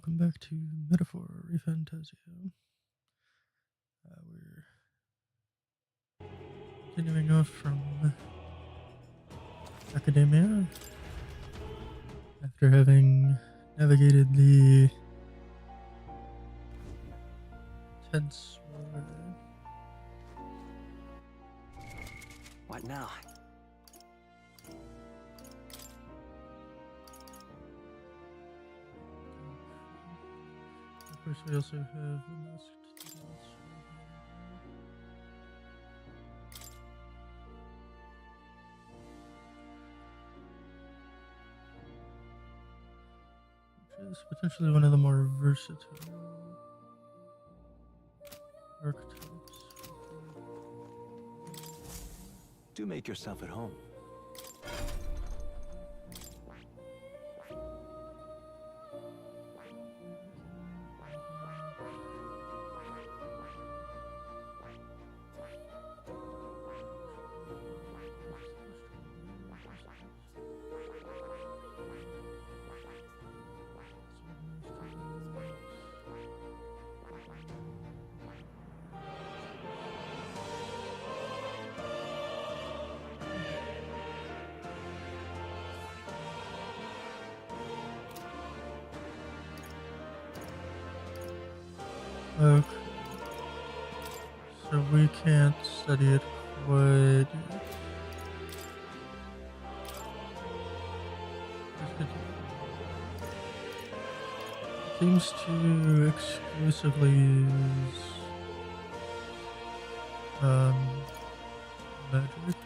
welcome back to Metaphor ReFantazio. We're continuing off from academia after having navigated the tense war. What now? Of course, we also have the masked dolls. Which is potentially one of the more versatile archetypes. Do make yourself at home. Okay. So we can't study it quite yet. It seems to exclusively use magic.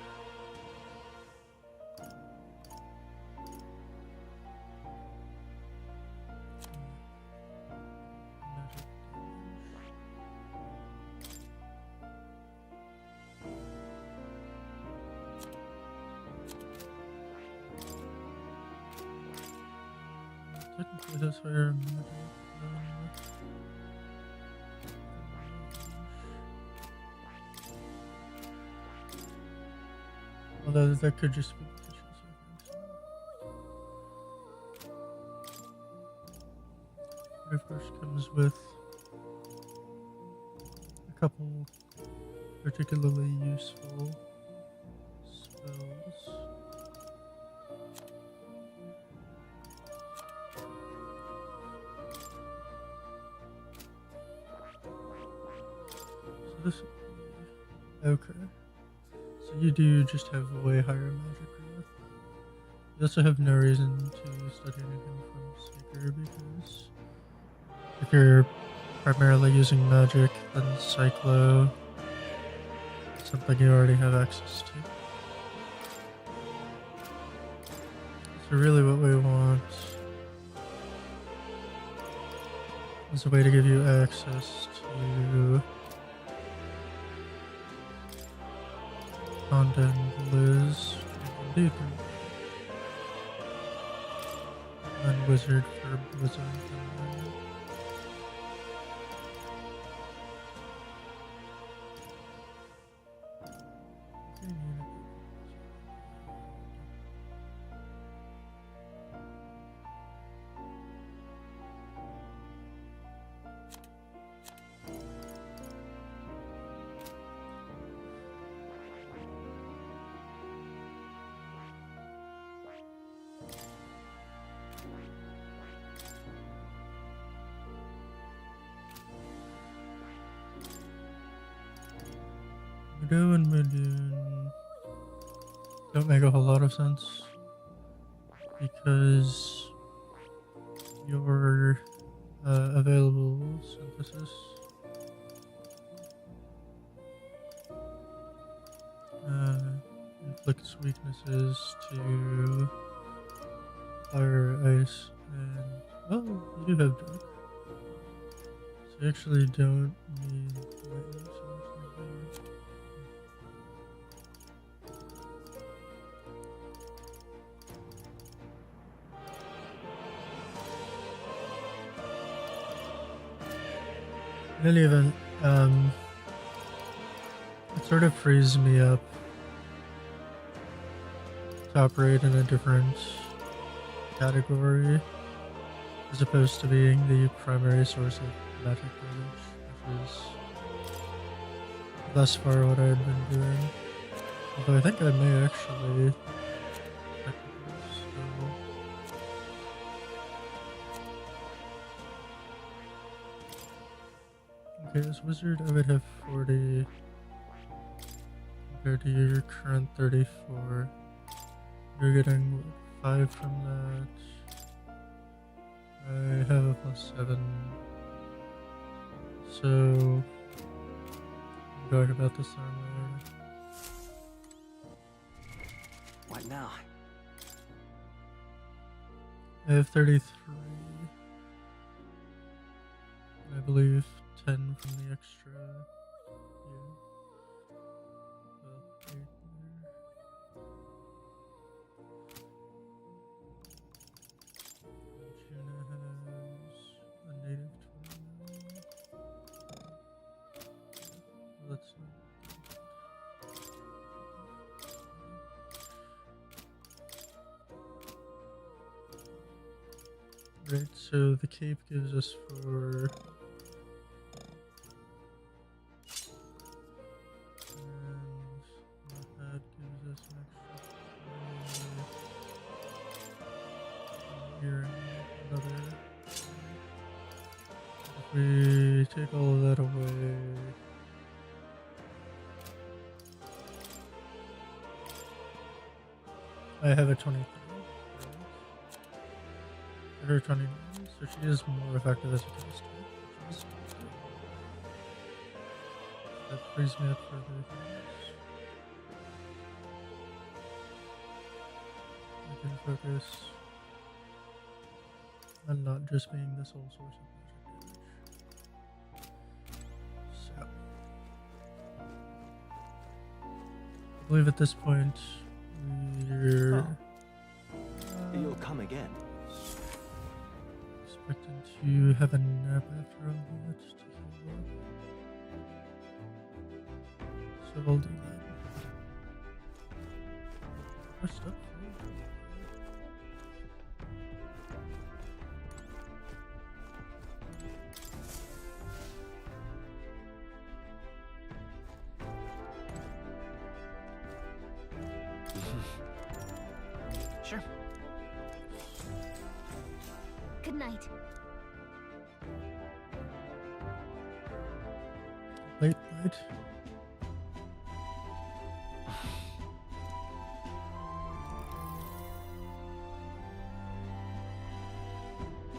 Technically, that's where magic. Although that could just be it of course comes with a couple particularly useful spells. So this, okay. So you do just have way higher magic growth. You also have no reason to study anything from Seeker because if you're primarily using magic, then Cyclo is something you already have access to. So really what we want is a way to give you access to Honda and Liz and Luther. And Wizard for Blizzard. Mudo and Mudun don't make a whole lot of sense because your available synthesis inflicts weaknesses to fire, ice, and oh, you do have dark. So you actually don't need lightning source. In any event, it sort of frees me up to operate in a different category as opposed to being the primary source of magic damage, which is thus far what I had been doing. Although I think I may actually technically still. Okay, as wizard I would have 40 compared to your current 34. You're getting what, 5 from that. I have a +7. So I'm going about this armor. What now? I have 33. I believe 10 from the extra. Yeah. Well, 8 there. Tuna has a native 29. Let's not. Right, so the cape gives us 4. And the hat gives us an extra 3. Here, another. If we take all of that away, I have a 23. Her 29, so she is more effective as a caster, which is good. That frees me up for other things. I can focus on not just being the sole source of magic damage. So, I believe at this point we're You'll come again. expecting to have a nap after all that to heal up. So we'll do that. First up. Sure. Good night. Late night.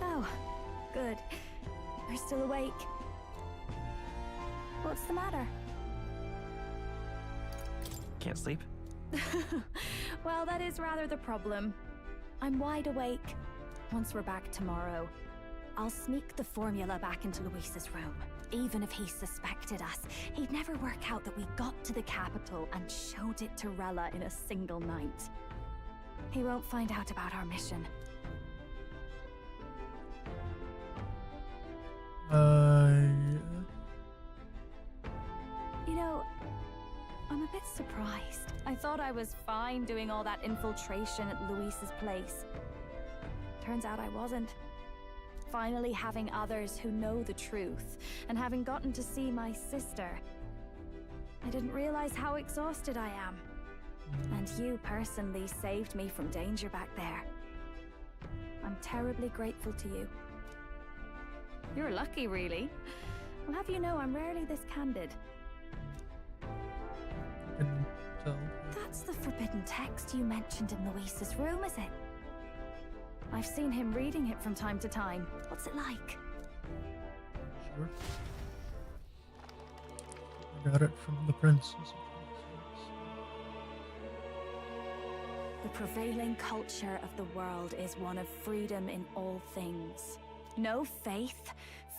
Oh, good. You're still awake. What's the matter? Can't sleep? Well, that is rather the problem. I'm wide awake. Once we're back tomorrow, I'll sneak the formula back into Luis's room. Even if he suspected us, he'd never work out that we got to the capital and showed it to Rella in a single night. He won't find out about our mission. Yeah. You know, I'm a bit surprised. I thought I was fine doing all that infiltration at Luis's place. Turns out I wasn't. Finally having others who know the truth, and having gotten to see my sister. I didn't realize how exhausted I am. And you personally saved me from danger back there. I'm terribly grateful to you. You're lucky, really. I'll have you know I'm rarely this candid. I can tell. That's the forbidden text you mentioned in Luis's room, is it? I've seen him reading it from time to time. What's it like? Sure. I got it from the prince. The prevailing culture of the world is one of freedom in all things. No faith,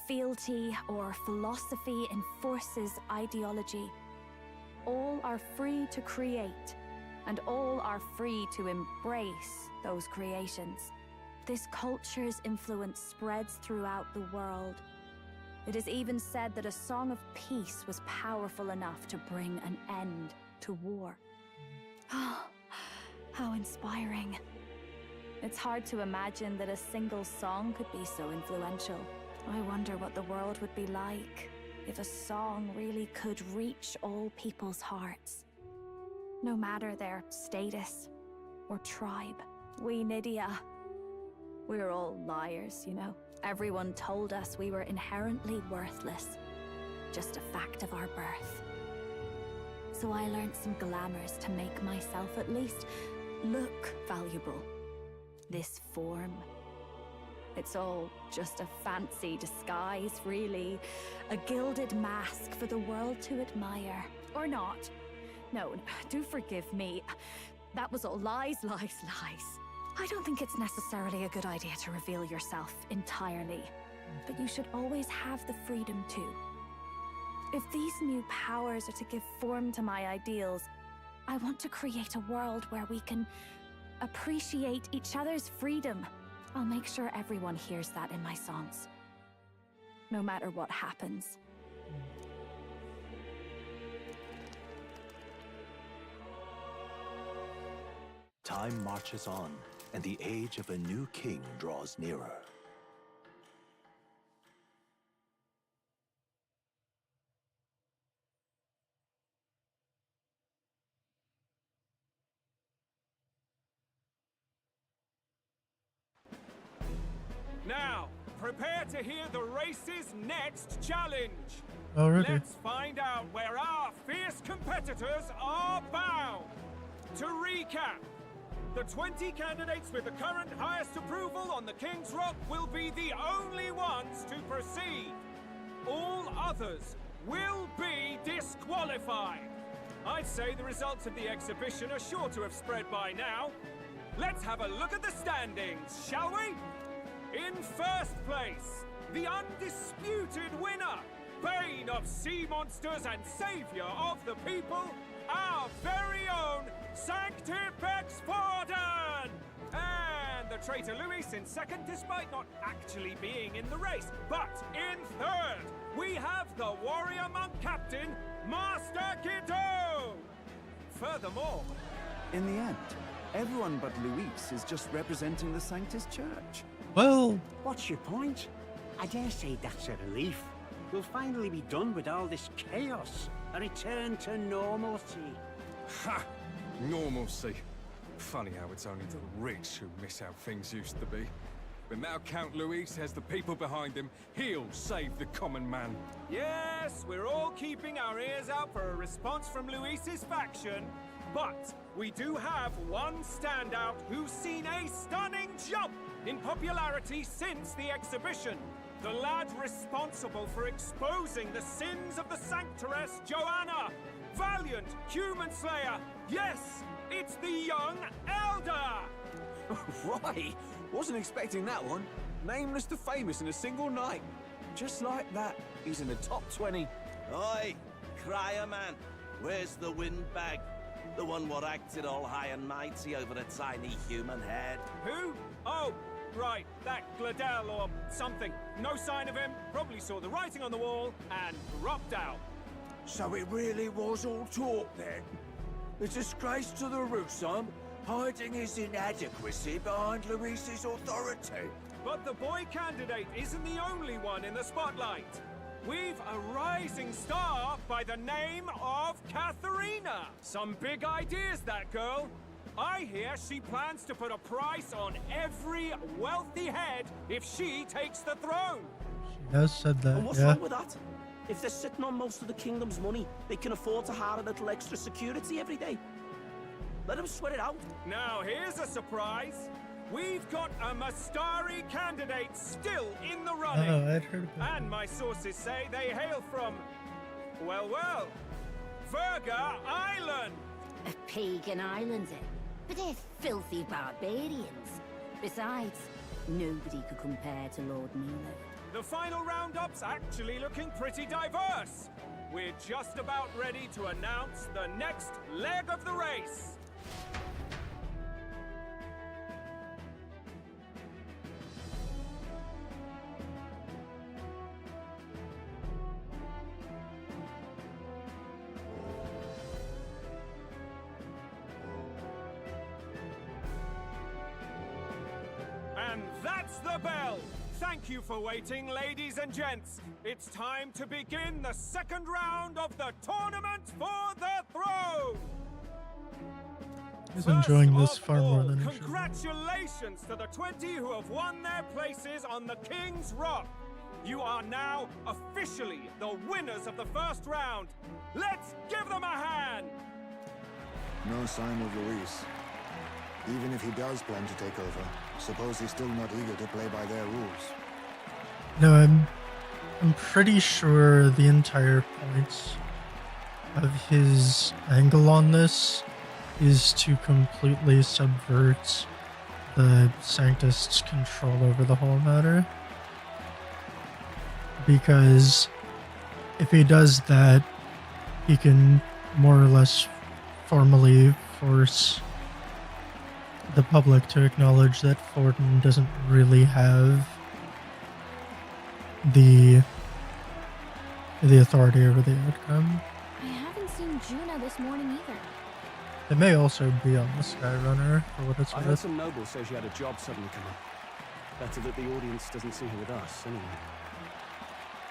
fealty, or philosophy enforces ideology. All are free to create, and all are free to embrace those creations. This culture's influence spreads throughout the world. It is even said that a song of peace was powerful enough to bring an end to war. Oh, how inspiring. It's hard to imagine that a single song could be so influential. I wonder what the world would be like if a song really could reach all people's hearts, no matter their status or tribe. We Nydia, we're all liars, you know. Everyone told us we were inherently worthless, just a fact of our birth. So I learned some glamours to make myself at least look valuable. This form, it's all just a fancy disguise, really. A gilded mask for the world to admire. Or not. No, do forgive me. That was all lies, lies, lies. I don't think it's necessarily a good idea to reveal yourself entirely. But you should always have the freedom to. If these new powers are to give form to my ideals, I want to create a world where we can appreciate each other's freedom. I'll make sure everyone hears that in my songs, no matter what happens. Time marches on, and the age of a new king draws nearer. Now, prepare to hear the race's next challenge. Already. Let's find out where our fierce competitors are bound. To recap, the 20 candidates with the current highest approval on the King's Rock will be the only ones to proceed. All others will be disqualified. I'd say the results of the exhibition are sure to have spread by now. Let's have a look at the standings, shall we? In first place, the undisputed winner, bane of sea monsters and savior of the people, our very own Sanctifex Forden! And the traitor Luis in second, despite not actually being in the race. But in third, we have the warrior monk captain, Master Guido! Furthermore, In the end, everyone but Luis is just representing the Sanctus Church. Well, What's your point? I dare say that's a relief. We'll finally be done with all this chaos. A return to normalcy. Ha! Normalcy. Funny how it's only the rich who miss how things used to be. But now Count Luis has the people behind him. He'll save the common man. yes, we're all keeping our ears out for a response from Luis's faction. But we do have one standout who's seen a stunning jump in popularity since the exhibition. The lad responsible for exposing the sins of the Sanctoress Joanna. Valiant human slayer. Yes, it's the young elder. Right, wasn't expecting that one. Nameless to famous in a single night. Just like that, he's in the top 20. Oi, crier man, where's the windbag? The one what acted all high and mighty over a tiny human head. Who? Oh, right, that Gladell or something. No sign of him, probably saw the writing on the wall and dropped out. So it really was all talk then? A disgrace to the Rusum, hiding his inadequacy behind Luis's authority. But the boy candidate isn't the only one in the spotlight. We've a rising star by the name of Katharina. Some big ideas, that girl. I hear she plans to put a price on every wealthy head if she takes the throne. she has said that, And what's yeah. wrong with that? If they're sitting on most of the kingdom's money, they can afford to hire a little extra security every day. Let them sweat it out. Now here's a surprise. We've got a Mastari candidate still in the running. Oh, I'd heard about And my sources say they hail from, well, Verga Island. A pagan island, eh? But they're filthy barbarians. Besides, nobody could compare to Lord Milo. The final roundup's actually looking pretty diverse. We're just about ready to announce the next leg of the race. And that's the bell! Thank you for waiting, ladies and gents. It's time to begin the second round of the tournament for the throne! He's enjoying this far more than he should. Congratulations to the 20 who have won their places on the King's Rock. You are now officially the winners of the first round. Let's give them a hand! No sign of Luis. Even if he does plan to take over, suppose he's still not eager to play by their rules. No, I'm pretty sure the entire point of his angle on this is to completely subvert the Sanctists' control over the whole matter. Because if he does that, he can more or less formally force the public to acknowledge that Fortin doesn't really have the authority over the outcome. I haven't seen Juna this morning either. It may also be on the Skyrunner, for what it's I heard worth. some nobles say she had a job suddenly come up. Better that the audience doesn't see her with us, anyway.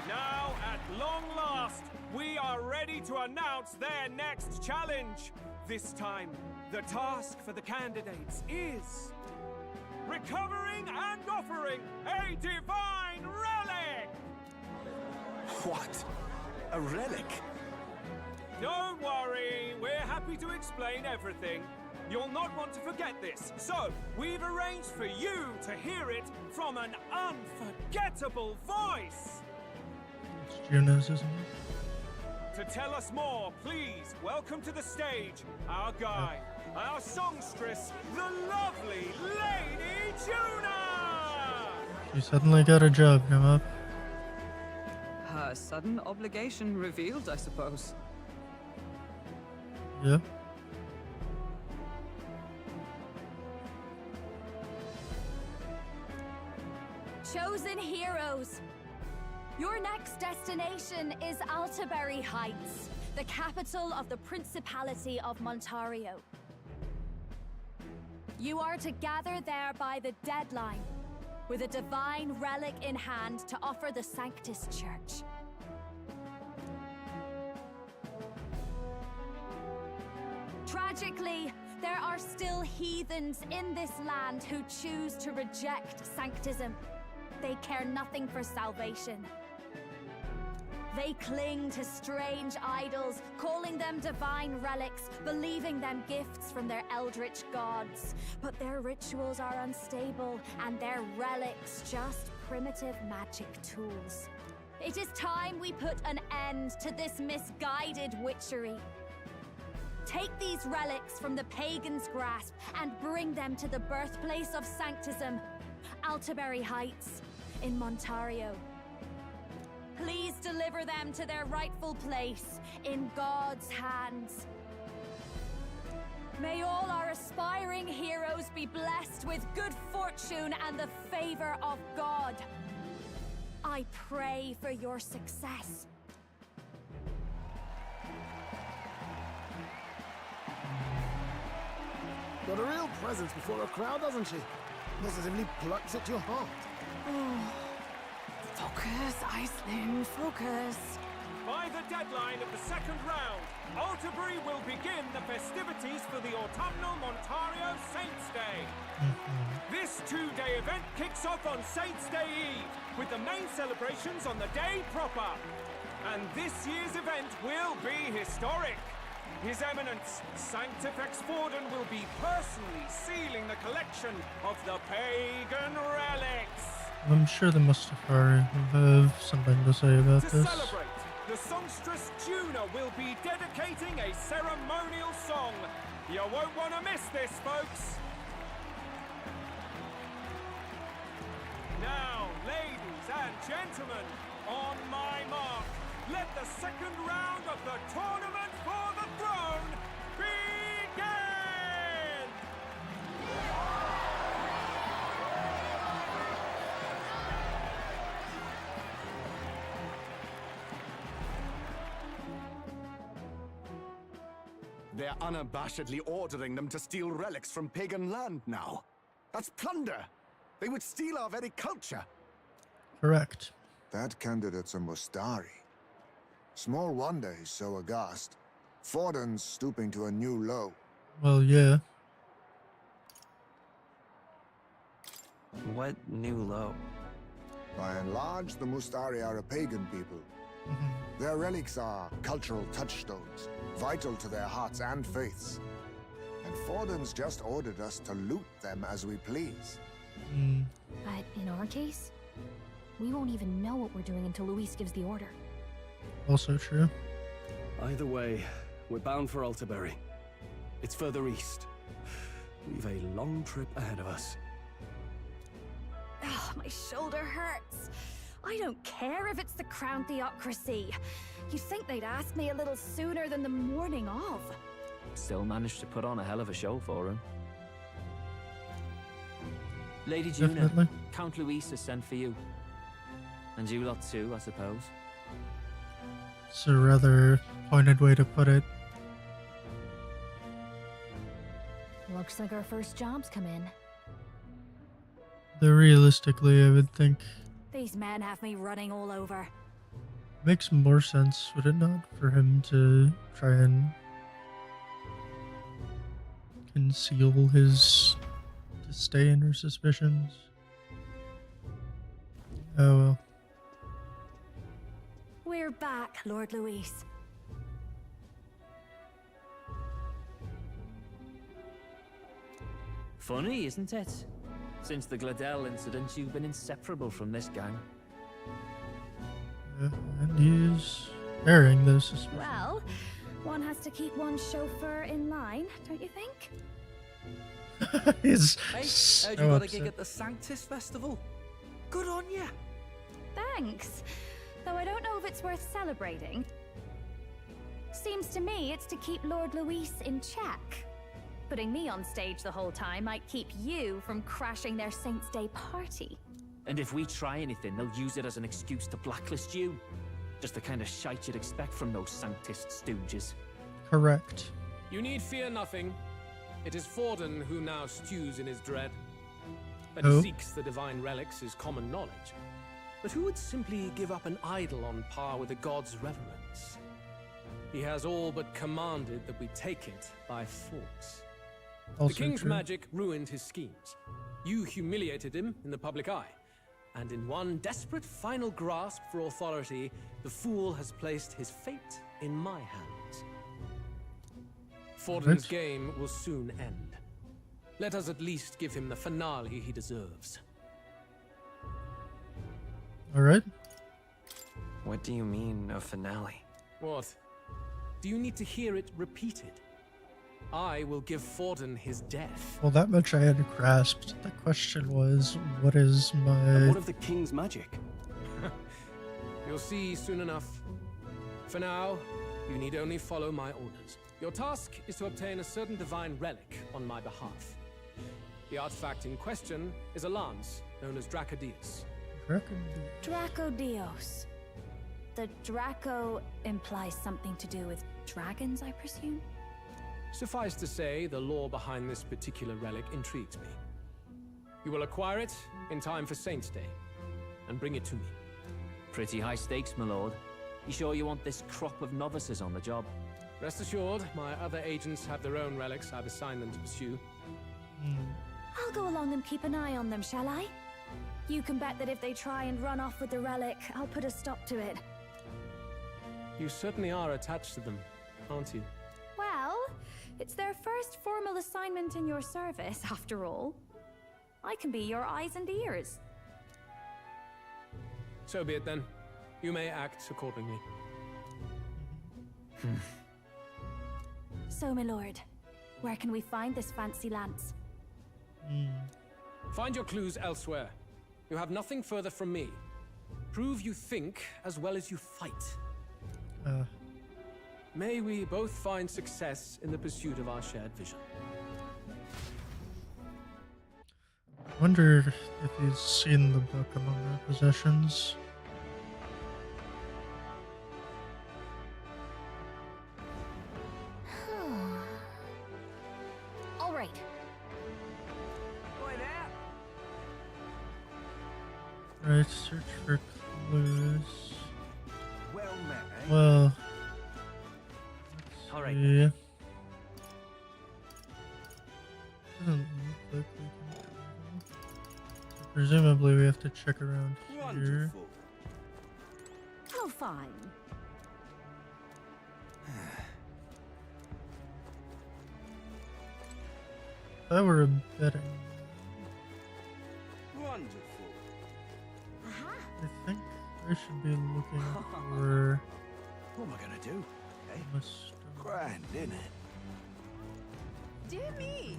Now, at long last, we are ready to announce their next challenge. This time, the task for the candidates is recovering and offering a divine relic! What? A relic? Don't worry, we're happy to explain everything. You'll not want to forget this, so we've arranged for you to hear it from an unforgettable voice! It's Juno's, isn't it? To tell us more, please welcome to the stage our guide, our songstress, the lovely Lady Juna! She suddenly got a job come up. Her sudden obligation revealed, I suppose. Yeah. Chosen heroes! Your next destination is Altaberry Heights, the capital of the Principality of Montario. You are to gather there by the deadline, with a divine relic in hand to offer the Sanctus Church. Tragically, there are still heathens in this land who choose to reject Sanctism. They care nothing for salvation. They cling to strange idols, calling them divine relics, believing them gifts from their eldritch gods. But their rituals are unstable, and their relics just primitive magic tools. It is time we put an end to this misguided witchery. Take these relics from the pagan's grasp and bring them to the birthplace of Sanctism, Altaberry Heights, in Montario. Please deliver them to their rightful place in God's hands. May all our aspiring heroes be blessed with good fortune and the favor of God. I pray for your success. Got a real presence before a crowd, doesn't she? Positively plucks at your heart. Oh. Focus, Iceland, focus. By the deadline of the second round, Altaberry will begin the festivities for the autumnal Montario Saints' Day. This two-day event kicks off on Saints' Day Eve, with the main celebrations on the day proper. And this year's event will be historic. His Eminence, Sanctifex Forden, will be personally sealing the collection of the pagan relics. I'm sure the Mustafari will have something to say about To this. celebrate, the songstress Juna will be dedicating a ceremonial song. You won't want to miss this, folks. Now, ladies and gentlemen, on my mark, let the second round of the tournament for the throne begin! They're unabashedly ordering them to steal relics from pagan land now. That's plunder. They would steal our very culture. Correct. That candidate's a Mustari. Small wonder he's so aghast. Forden's stooping to a new low. Well, yeah. What new low? By and large, the Mustari are a pagan people. Their relics are cultural touchstones, vital to their hearts and faiths. And Forden's just ordered us to loot them as we please. But in our case, we won't even know what we're doing until Luis gives the order. Also true. Either way, we're bound for Altaberry. It's further east. We've a long trip ahead of us. Oh, my shoulder hurts. I don't care if it's the Crown Theocracy. You'd think they'd ask me a little sooner than the morning of. Still managed to put on a hell of a show for him. Lady Juna, Definitely. Count Luis has sent for you. And you lot too, I suppose. It's a rather pointed way to put it. Looks like our first job's come in. Though realistically, I would think These men have me running all over. it makes more sense, would it not, for him to try and conceal his disdain or suspicions? Oh well. We're back, Lord Luis. Funny, isn't it? Since the Gladell incident, you've been inseparable from this gang. And he's airing those suspicions. Well, one has to keep one's chauffeur in line, don't you think? He's Hey, so heard you got a upset. gig at the Sanctus Festival? Good on ya! Thanks. Though I don't know if it's worth celebrating. Seems to me it's to keep Lord Luis in check. Putting me on stage the whole time might keep you from crashing their Saints' Day party. And if we try anything, they'll use it as an excuse to blacklist you. Just the kind of shite you'd expect from those Sanctist stooges. Correct. You need fear nothing. It is Forden who now stews in his dread. That Oh. he seeks the divine relics is common knowledge. But who would simply give up an idol on par with the god's reverence? He has all but commanded that we take it by force. Also The king's true. magic ruined his schemes. You humiliated him in the public eye. And in one desperate final grasp for authority, the fool has placed his fate in my hands. Forden's Right. game will soon end. Let us at least give him the finale he deserves. Alright. What do you mean, a finale? What? Do you need to hear it repeated? I will give Forden his death. Well, that much I had grasped. The question was, what is And my... what of the king's magic? You'll see soon enough. For now, you need only follow my orders. Your task is to obtain a certain divine relic on my behalf. The artifact in question is a lance known as Dracodius. Draco Dios. The Draco implies something to do with dragons, I presume? Suffice to say, the lore behind this particular relic intrigues me. You will acquire it in time for Saints' Day, and bring it to me. Pretty high stakes, my lord. You sure you want this crop of novices on the job? Rest assured, my other agents have their own relics I've assigned them to pursue. I'll go along and keep an eye on them, shall I? You can bet that if they try and run off with the relic, I'll put a stop to it. You certainly are attached to them, aren't you? Well, it's their first formal assignment in your service, after all. I can be your eyes and ears. So be it then. You may act accordingly. So, my lord, where can we find this fancy lance? Find your clues elsewhere. You have nothing further from me. Prove you think as well as you fight. May we both find success in the pursuit of our shared vision. Wonder if he's seen the book among our possessions. All right. Boy there! Alright, search for clues. Well met, eh? Well, All right. yeah. Doesn't look like we can travel. So presumably we have to check around here. Wonderful. Oh, fine. If I were a betting, Wonderful. I think I should be looking for What am I gonna do? Eh? Must Grand, innit? Dear me!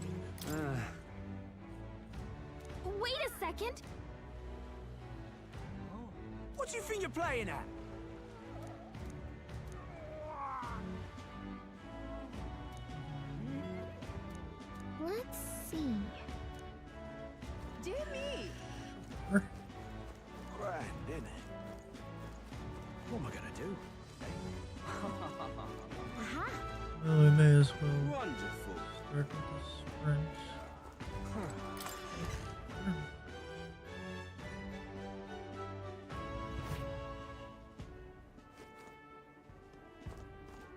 Wait a second! What do you think you're playing at? Let's see. Dear me! Grand, innit? What am I gonna do? Well, we may as well Wonderful. start with this French.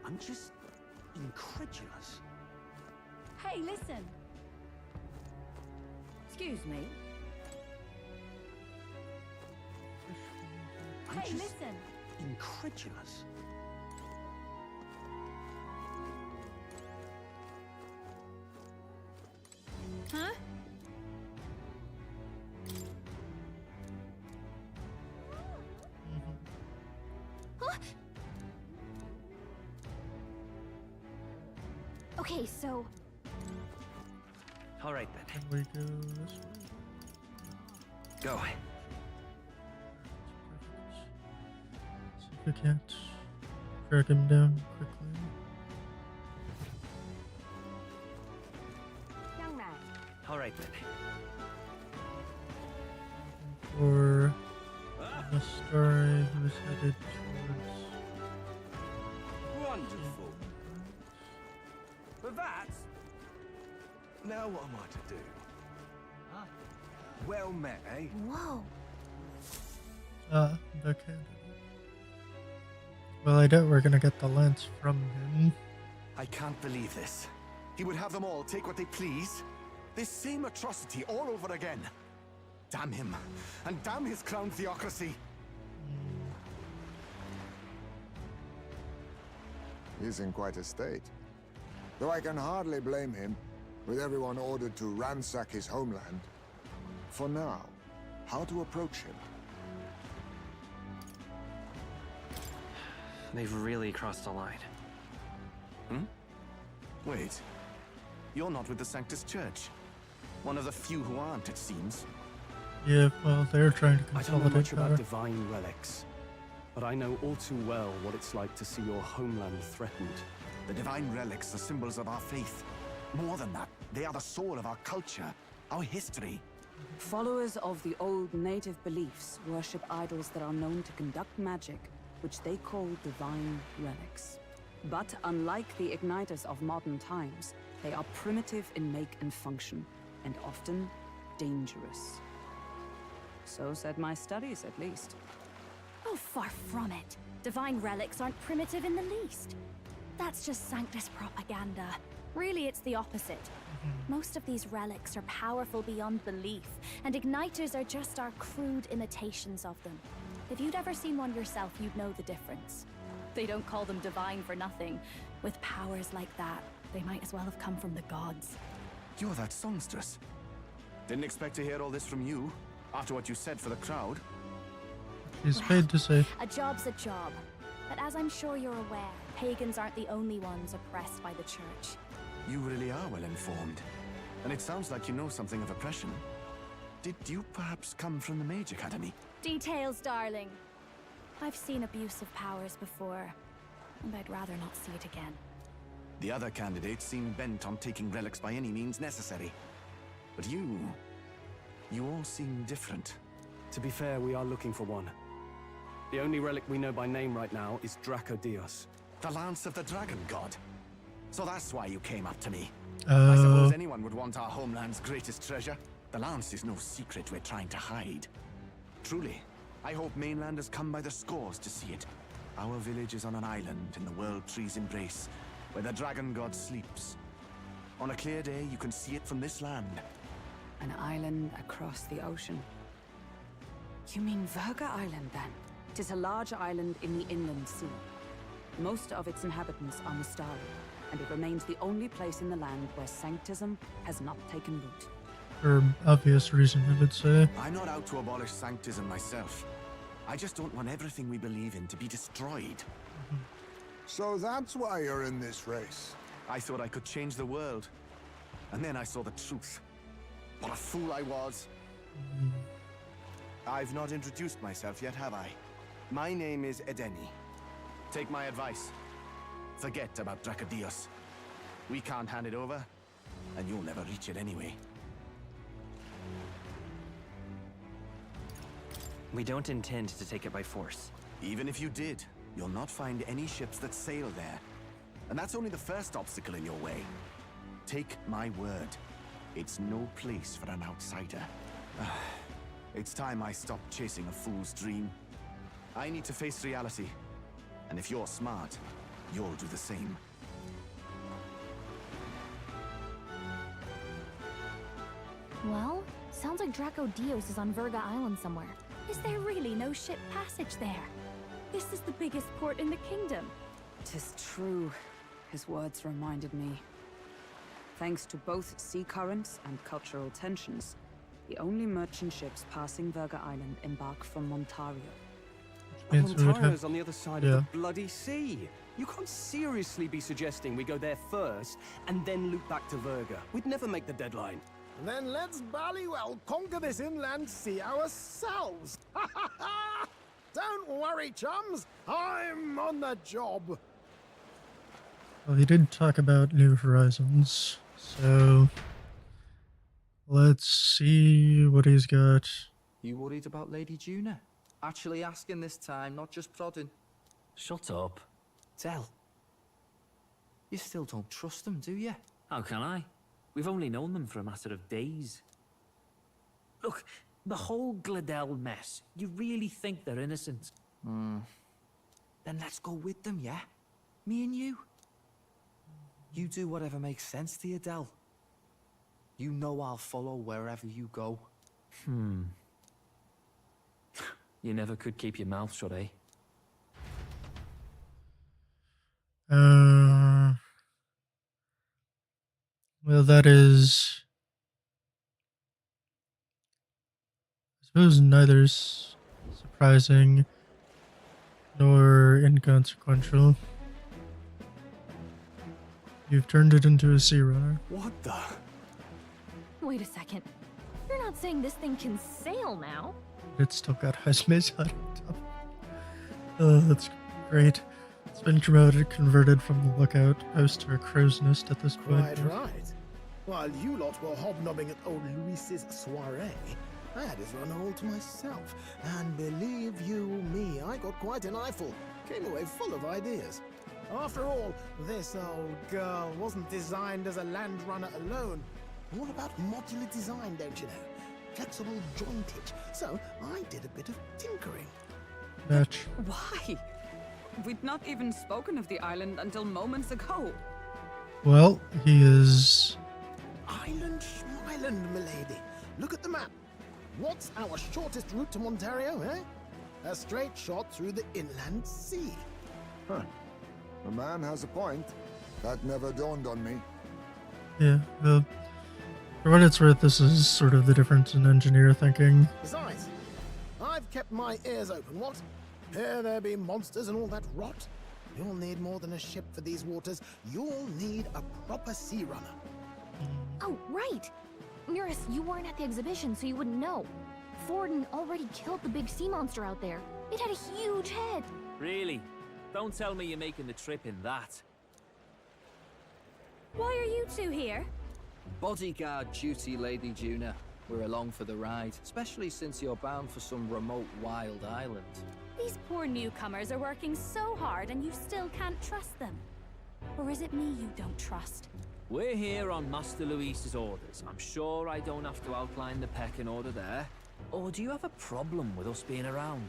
I'm just incredulous. Hey, listen. Excuse me. I'm Hey, just listen. incredulous. Huh? Huh? Okay, so All right then. Can we go this way? Go. See if we can't track him down quickly. Young man. All right then. For the story he was headed towards. Wonderful. But that. Now what am I to do? Well met, eh? whoa. Ah, the candidate. Well, I doubt we're gonna get the lance from him. I can't believe this. He would have them all take what they please. This same atrocity all over again. Damn him. And damn his crown theocracy. He's in quite a state. Though I can hardly blame him, with everyone ordered to ransack his homeland. For now, how to approach him? They've really crossed the line. Wait. You're not with the Sanctus Church. One of the few who aren't, it seems. Yeah, well, they're trying to I don't know consolidate much about power. divine relics, but I know all too well what it's like to see your homeland threatened. The divine relics are symbols of our faith. More than that, they are the soul of our culture, our history. Followers of the old native beliefs worship idols that are known to conduct magic, which they call divine relics. But unlike the igniters of modern times, they are primitive in make and function, and often dangerous. So said my studies, at least. Oh, far from it. Divine relics aren't primitive in the least. That's just Sanctus propaganda. Really, it's the opposite. Most of these relics are powerful beyond belief, and igniters are just our crude imitations of them. If you'd ever seen one yourself, you'd know the difference. They don't call them divine for nothing. With powers like that, they might as well have come from the gods. You're that songstress. Didn't expect to hear all this from you, after what you said for the crowd. She's paid to say. A job's a job. But as I'm sure you're aware, pagans aren't the only ones oppressed by the church. You really are well informed. And it sounds like you know something of oppression. Did you perhaps come from the Mage Academy? Details, darling. I've seen abuse of powers before, and I'd rather not see it again. The other candidates seem bent on taking relics by any means necessary. But you all seem different. To be fair, we are looking for one. The only relic we know by name right now is Draco Dios. The Lance of the Dragon God. So that's why you came up to me. I suppose anyone would want our homeland's greatest treasure. The Lance is no secret we're trying to hide. Truly, I hope mainlanders come by the scores to see it. Our village is on an island in the World Tree's embrace, where the dragon god sleeps. On a clear day, you can see it from this land. An island across the ocean. You mean Verga Island, then? It is a large island in the inland sea. Most of its inhabitants are Mustari, and it remains the only place in the land where sanctism has not taken root. For obvious reason, I would say. I'm not out to abolish sanctism myself. I just don't want everything we believe in to be destroyed. So that's why you're in this race. I thought I could change the world. And then I saw the truth. What a fool I was. I've not introduced myself yet, have I? My name is Edeni. Take my advice. Forget about Dracodios. We can't hand it over, and you'll never reach it anyway. We don't intend to take it by force. Even if you did, you'll not find any ships that sail there. And that's only the first obstacle in your way. Take my word. It's no place for an outsider. It's time I stopped chasing a fool's dream. I need to face reality. And if you're smart, you'll do the same. Well, sounds like Dracodios is on Verga Island somewhere. Is there really no ship passage there? This is the biggest port in the kingdom. 'Tis true. His words reminded me. Thanks to both sea currents and cultural tensions, the only merchant ships passing Verga Island embark from Montario. Montario's on the other side of the bloody sea. You can't seriously be suggesting we go there first and then loop back to Verga. We'd never make the deadline. Then let's ballywell conquer this inland sea ourselves. Don't worry, chums. I'm on the job. Well, he did talk about New Horizons, so let's see what he's got. You worried about Lady Juna? Actually asking this time, not just prodding. Shut up. Tell. You still don't trust them, do you? How can I? We've only known them for a matter of days. Look, the whole Gladell mess, you really think they're innocent? Then let's go with them, yeah? Me and you. You do whatever makes sense to you, Del. You know I'll follow wherever you go. You never could keep your mouth shut, eh? Well, that is, I suppose, neither surprising nor inconsequential. You've turned it into a sea runner. What the? Wait a second. You're not saying this thing can sail now? It's still got Hesme's on top. Oh, that's great. It's been converted from the lookout post to a crow's nest at this point. Quite right. While you lot were hobnobbing at old Luis's soiree, I had his run all to myself. And believe you me, I got quite an eyeful. Came away full of ideas. After all, this old girl wasn't designed as a land runner alone. All about modular design, don't you know? Flexible jointage. So I did a bit of tinkering. Match. Why? We'd not even spoken of the island until moments ago. Well, he is... Island Schmyland, milady. Look at the map. What's our shortest route to Montario, eh? A straight shot through the inland sea. Huh. The man has a point. That never dawned on me. Yeah, for what it's worth, this is sort of the difference in engineer thinking. Besides, I've kept my ears open, what? Here there be monsters and all that rot? You'll need more than a ship for these waters. You'll need a proper sea runner. Oh, right! Mirus, you weren't at the exhibition, so you wouldn't know. Forden already killed the big sea monster out there. It had a huge head. Really? Don't tell me you're making the trip in that. Why are you two here? Bodyguard duty, Lady Juna. We're along for the ride, especially since you're bound for some remote wild island. These poor newcomers are working so hard and you still can't trust them. Or is it me you don't trust? We're here on Master Luis's orders. I'm sure I don't have to outline the pecking order there. Or do you have a problem with us being around?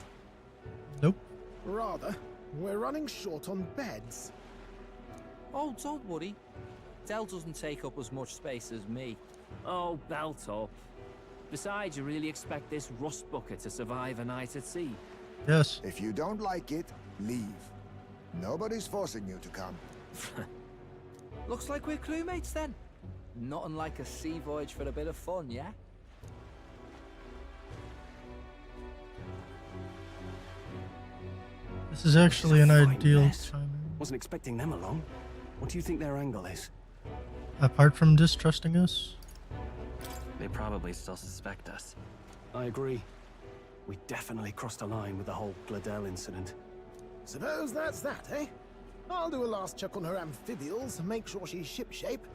Nope. Rather, we're running short on beds. Oh, don't worry. Dell doesn't take up as much space as me. Oh, belt up. Besides, you really expect this rust bucket to survive a night at sea? Yes. If you don't like it, leave. Nobody's forcing you to come. Looks like we're crewmates then. Not unlike a sea voyage for a bit of fun, yeah? This is actually an ideal timing. Wasn't expecting them along. What do you think their angle is? Apart from distrusting us? They probably still suspect us. I agree. We definitely crossed a line with the whole Gladel incident. Suppose that's that, eh? I'll do a last check on her amphibials and make sure she's shipshape.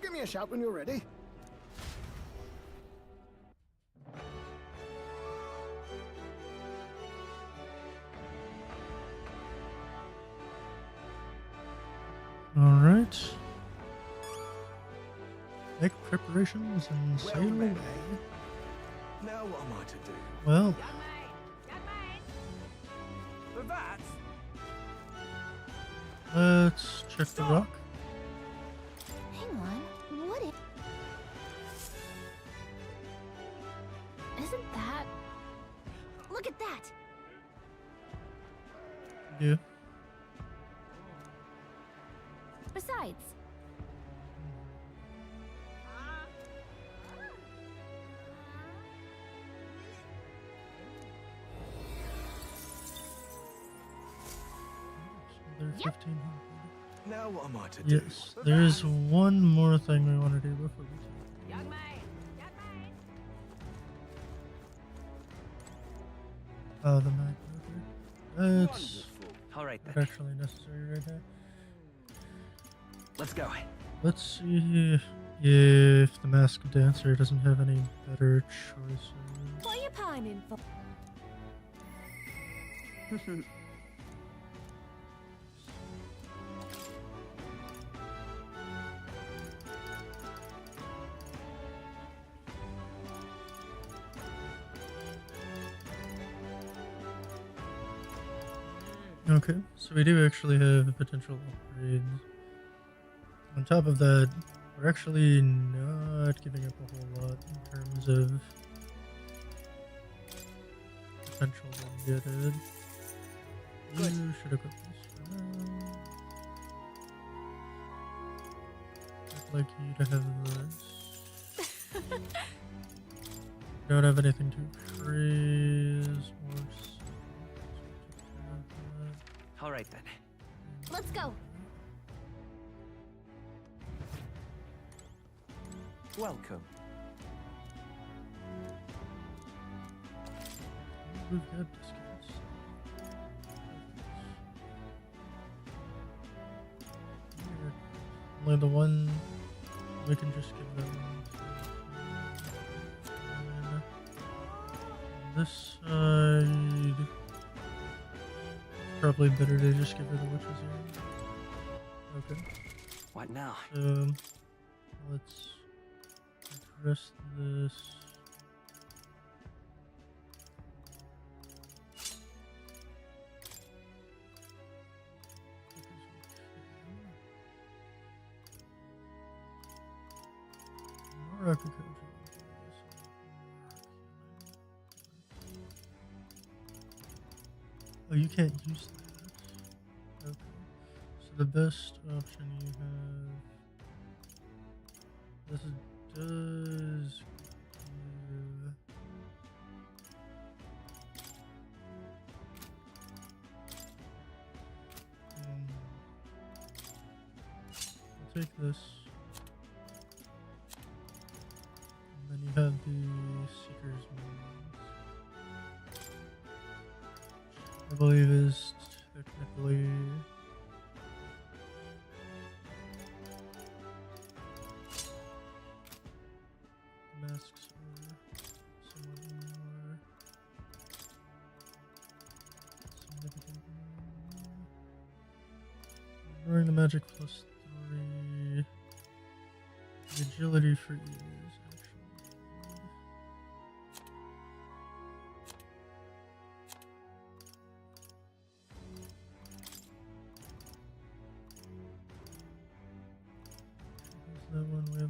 Give me a shout when you're ready. Alright. Make preparations and sail away. Now what am I to do? Well, For that? let's check the rock. Hang on, what if... Isn't that... Look at that! Yeah. Besides... They're 1500. Now what am I to do? Yes, there is one more thing we want to do before we take. Young man! Oh, the mag. Okay. That's All right not then. actually necessary right now. Let's go. Let's see if the masked dancer doesn't have any better choices. What are you pining for? Okay, so we do actually have potential upgrades. On top of that, we're actually not giving up a whole lot in terms of potential longevity. You should equip this for now. I'd like you to have this. Don't have anything to praise or sell. All right then. Let's go! Welcome. We've got discounts. Only the one we can just give them. This side, probably better to just give her the witch's ear. Okay. What now? Let's address this. More agriculture. Oh, you can't use that. Okay. So the best option you have. This does give I'll take this. And then you have the Seeker's Minions. I believe is technically masks are somewhat more significant. Ignoring the magic plus 3. The agility for you is actually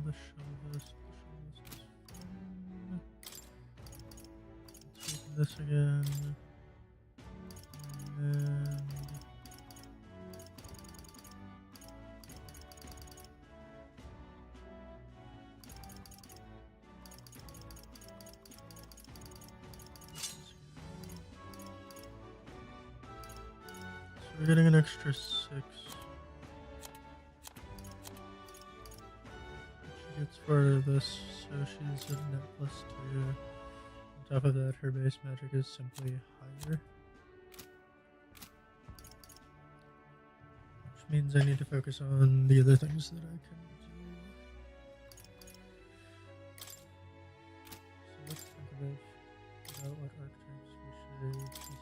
the shell list is fine. Let's open this again. And so we're getting an extra 6. She gets for this, so she's at net +2. On top of that, her base magic is simply higher. Which means I need to focus on the other things that I can do. So let's think about what archetypes we should consider.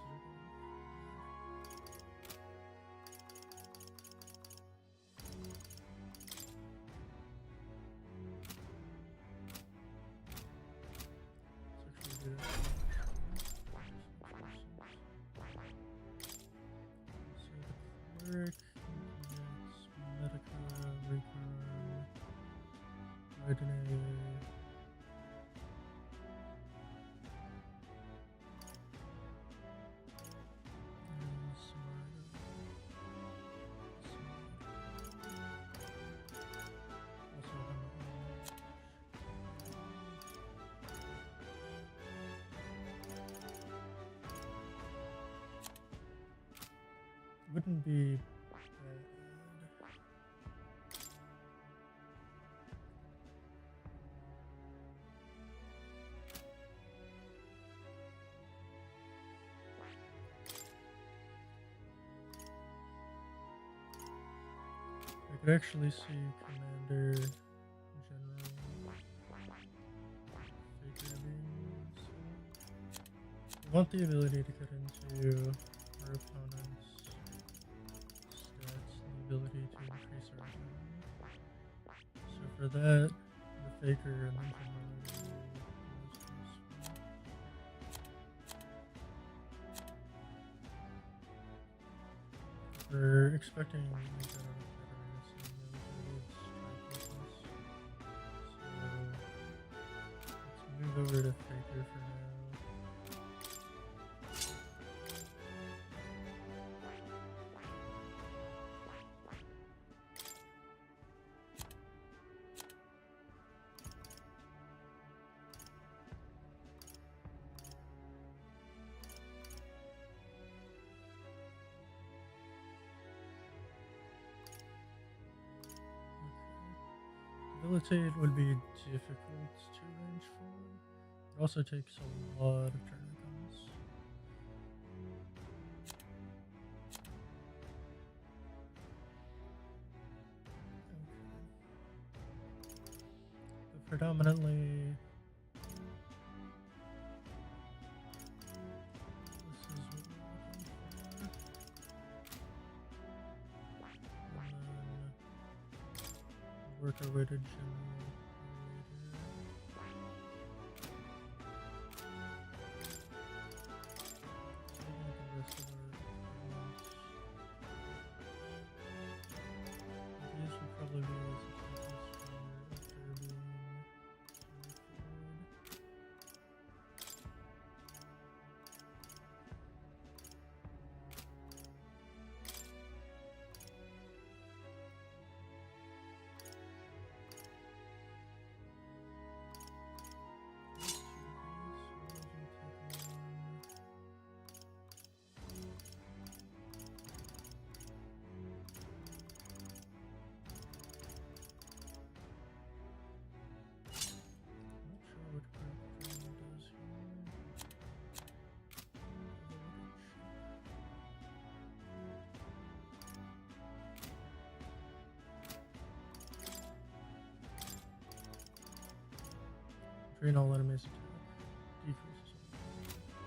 Cleric, Medica, Recon, Redene, wouldn't be bad. I could actually see Commander General Faker being so. I want the ability to cut into our opponent's stats and the ability to increase our attack. So for that, the Faker and the General is useful. We're expecting like, move over to Faker for now. Debilitate would be difficult to range for. It also takes a lot of turn icons. But predominantly, this is what we're looking for. And then work our way to general. These will probably be as effective after being drain all enemies attack. Decreases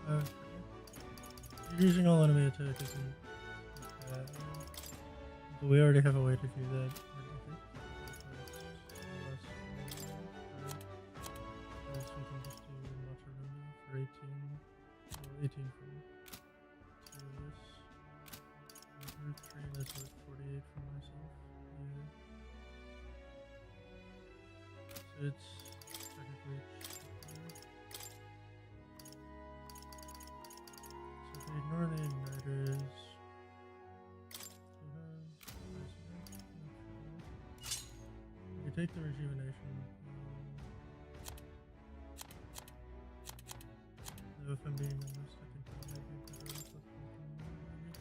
all. Okay. Using all enemy attack isn't bad. But we already have a way to do that. Else we can just do Macho Rondo for 18. Well, 18 from 2 of this. Group train is what, 48 for myself? Yeah. So it's technically so if we ignore the igniters. We take the rejuvenation. Though if I'm being honest, I think that might be better off with maybe.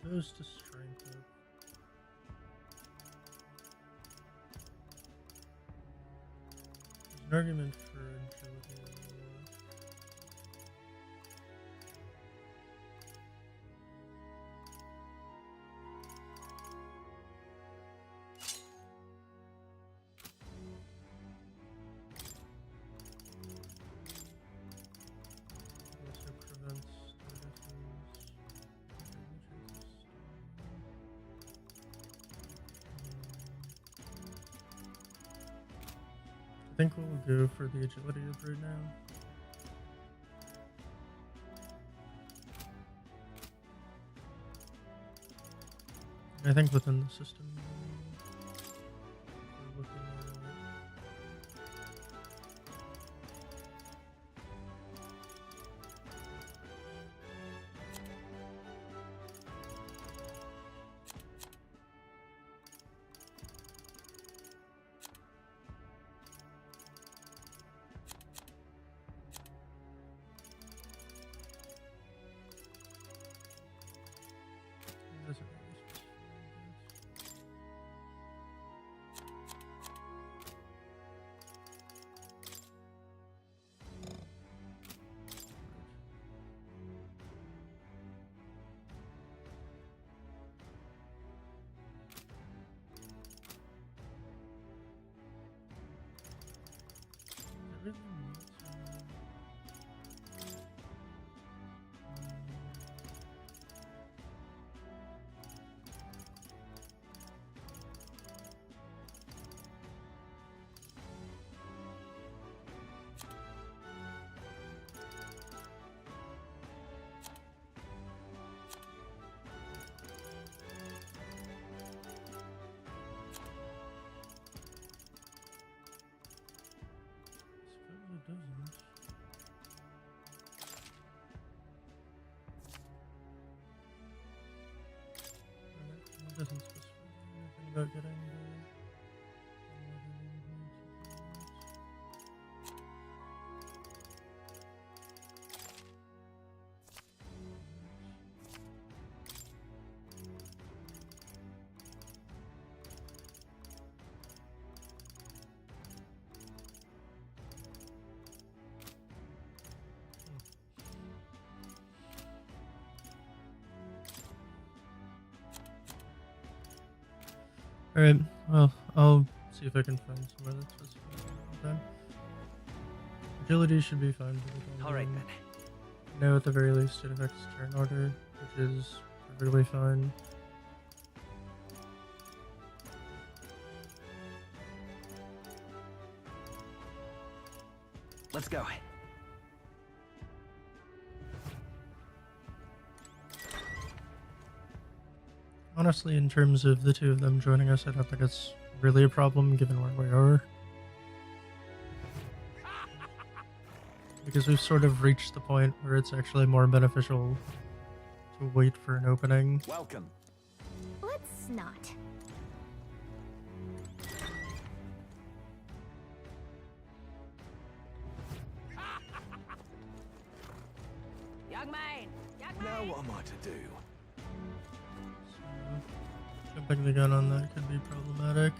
Goes to strength up. There's an argument for agility. Also prevents I think we'll go for the agility up right now. I think within the system, we're looking at it doesn't specify anything about getting Alright, well, I'll see if I can find somewhere that's specified. Okay. Agility should be fine. Alright then. No, at the very least, it affects turn order, which is perfectly fine. Let's go. Honestly, in terms of the two of them joining us, I don't think it's really a problem given where we are. Because we've sort of reached the point where it's actually more beneficial to wait for an opening. Welcome. Let's not. Young man! Now what am I to do? Jumping the gun on that could be problematic.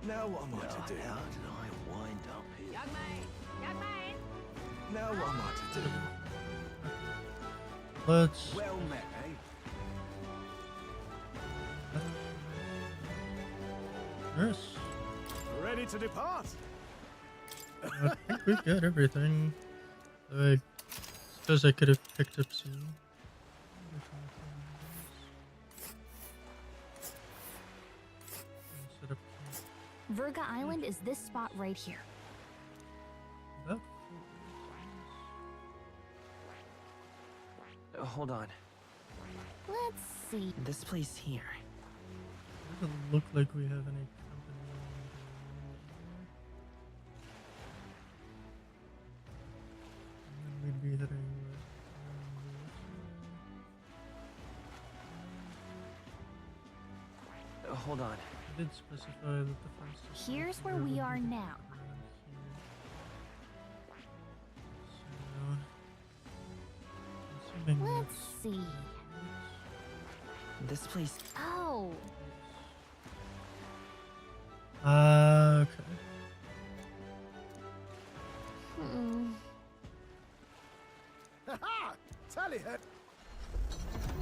Now what am I to do? How did I wind up here? Young man! Young man! Now what am I to do? Let's... Well met, eh? Yes. Ready to depart? I think we've got everything. I suppose I could have picked up some. Set up Verga Island is this spot right here. that. Hold on. Let's see. This place here. Doesn't look like we have any company. And then we'd be heading Hold on. I did specify that the first. Here's where we are now. Let's see. This place. Oh. Okay. Ha-ha! Tally her.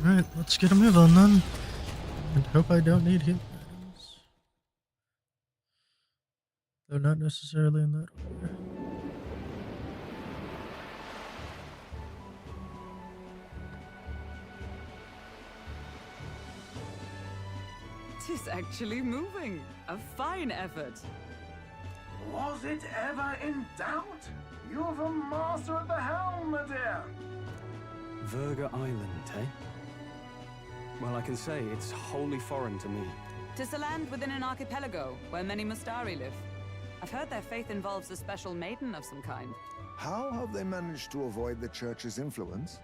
Alright, let's get a move on then. And hope I don't need healing items. Though not necessarily in that order. Tis actually moving. A fine effort. Was it ever in doubt? You're the master of the helm, my dear. Verga Island, eh? Well, I can say it's wholly foreign to me. 'Tis a land within an archipelago where many Mustari live. I've heard their faith involves a special maiden of some kind. How have they managed to avoid the church's influence?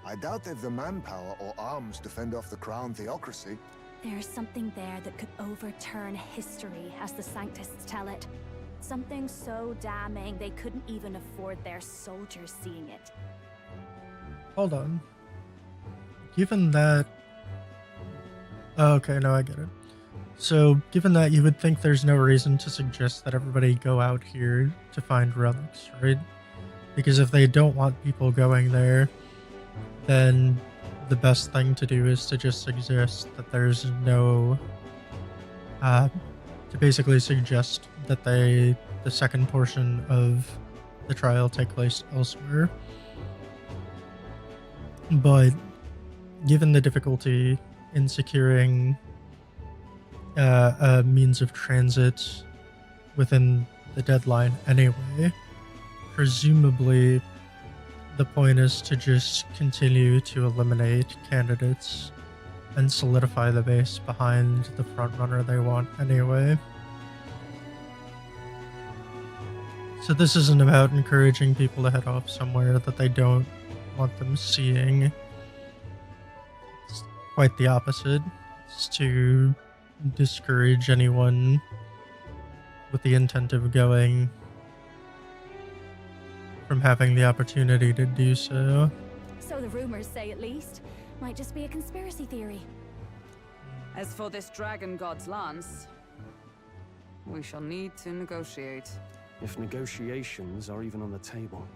I doubt they've the manpower or arms to fend off the crown theocracy. There's something there that could overturn history, as the Sanctists tell it. Something so damning they couldn't even afford their soldiers seeing it. Hold on. Given that... Oh, okay, no, I get it. So, given that, you would think there's no reason to suggest that everybody go out here to find relics, right? Because if they don't want people going there, then the best thing to do is to just suggest that there's no... to basically suggest that the second portion of the trial take place elsewhere. But given the difficulty in securing a means of transit within the deadline anyway, presumably the point is to just continue to eliminate candidates and solidify the base behind the frontrunner they want anyway. So this isn't about encouraging people to head off somewhere that they don't want them seeing. It's quite the opposite. It's to discourage anyone with the intent of going from having the opportunity to do so. So the rumors say, at least. Might just be a conspiracy theory. As for this dragon god's lance, we shall need to negotiate. If negotiations are even on the table.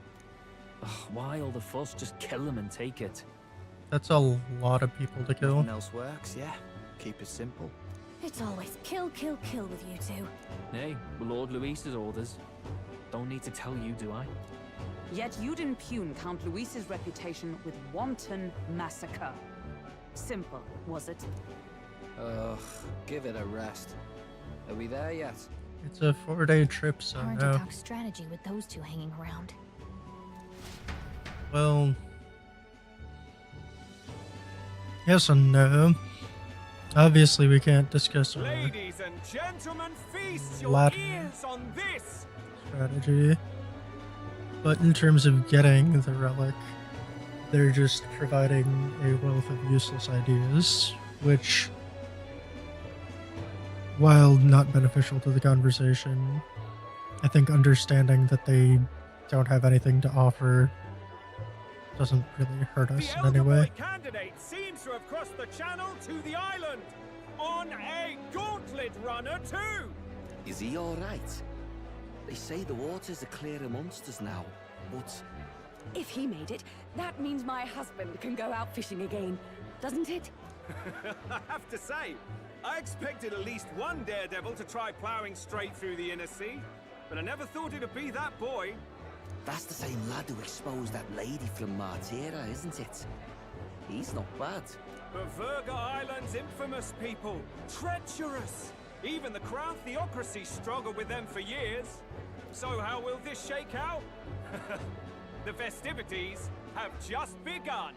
Ugh, why all the fuss? Just kill them and take it. That's a lot of people to kill. Nothing else works, yeah. Keep it simple. It's always kill, kill, kill with you two. Nay, Lord Luis's orders. Don't need to tell you, do I? Yet you'd impugn Count Luis's reputation with wanton massacre. Simple, was it? Ugh, give it a rest. Are we there yet? It's a 4-day trip, so Hard no. to talk strategy with those two hanging around. Well, yes and no. Obviously, we can't discuss our Ladies and gentlemen, feast your Latin ears on this. strategy. But in terms of getting the relic, they're just providing a wealth of useless ideas, which, while not beneficial to the conversation, I think understanding that they don't have anything to offer doesn't really hurt us in any way. The candidate seems to have crossed the channel to the island on a gauntlet runner too. Is he all right? They say the waters are clear amongst us now, but... If he made it, that means my husband can go out fishing again, doesn't it? I have to say, I expected at least one daredevil to try plowing straight through the inner sea, but I never thought it'd be that boy. That's the same lad who exposed that lady from Martira, isn't it? He's not bad. But Verga Island's infamous people. Treacherous! Even the Crown theocracy struggled with them for years. So how will this shake out? The festivities have just begun.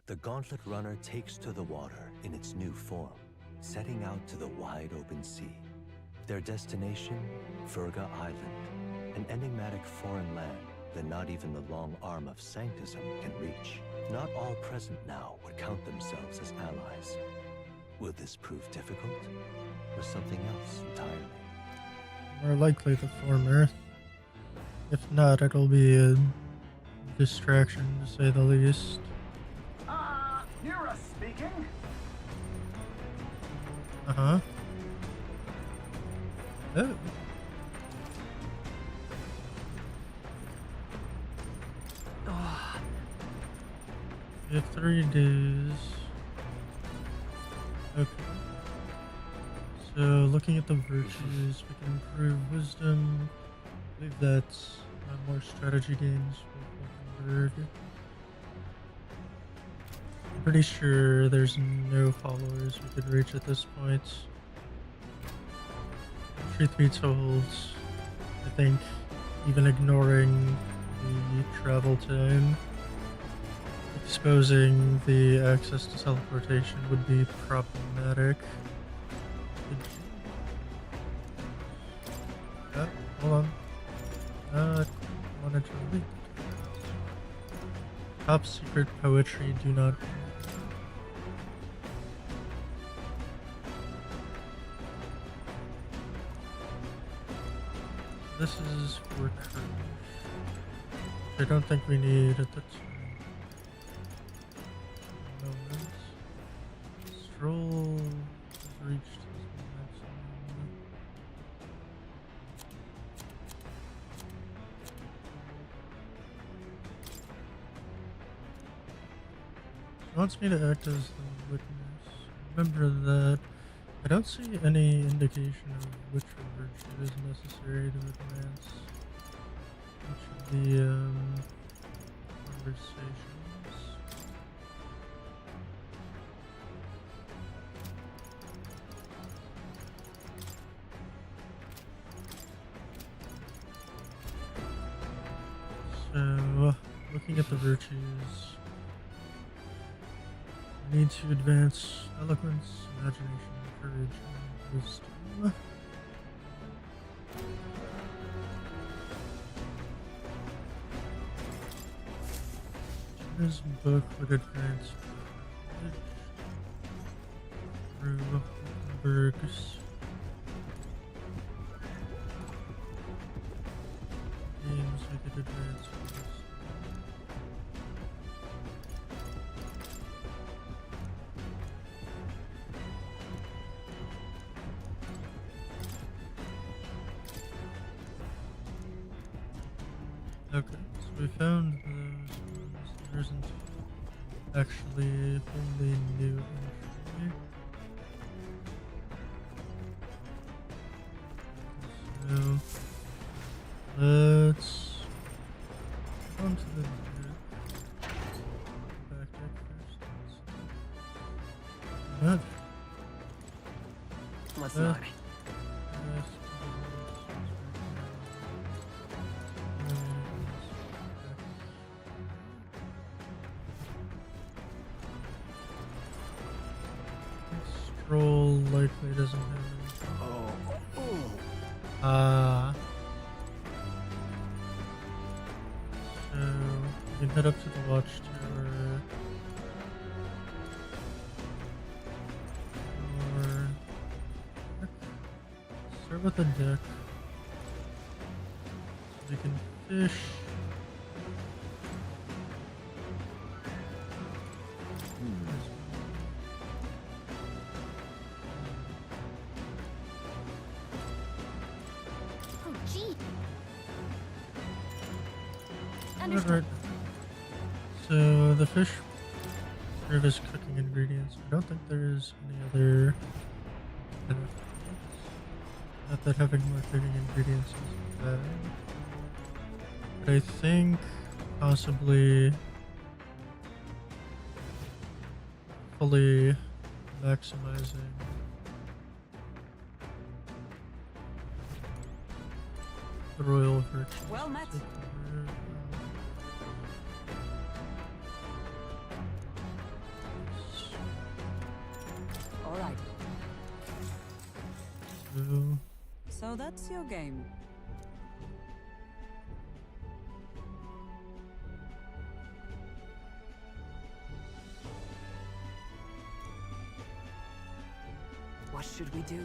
The Gauntlet Runner takes to the water in its new form, setting out to the wide open sea. Their destination, Verga Island, an enigmatic foreign land that not even the long arm of Sanctism can reach. Not all present now would count themselves as allies. Will this prove difficult, or something else entirely? More likely the former. If not, it'll be a distraction, to say the least. Nira speaking. Uh-huh. Oh. We have 3 days. Okay. So, looking at the virtues, we can improve wisdom. I believe that's more strategy games with Wolfenberg. I'm pretty sure there's no followers we could reach at this point. Truth be told, I think even ignoring the travel time, exposing the access to teleportation would be problematic. Hold on. I wanted to read. Top secret poetry, do not. This is for courage. I don't think we need at the moment. Stroll has reached his maximum. He wants me to act as the witness. Remember that I don't see any indication of which virtue is necessary to advance each of the conversations. So, looking at the virtues, I need to advance eloquence, imagination, courage, and wisdom. This book would advance courage through Wolfenberg's games. We could advance wisdom. Okay, so we found those ones. There isn't actually a wholly new entry. So let's go on to the back deck first. What's that? Scroll likely doesn't have any. So you can head up to the watchtower. Or start with the deck. So we can fish. Right. So the fish previous cooking ingredients. I don't think there's any other benefits. Not that having more cooking ingredients is bad. But I think possibly fully maximizing the royal virtue. Well met. All right. So that's your game. What should we do?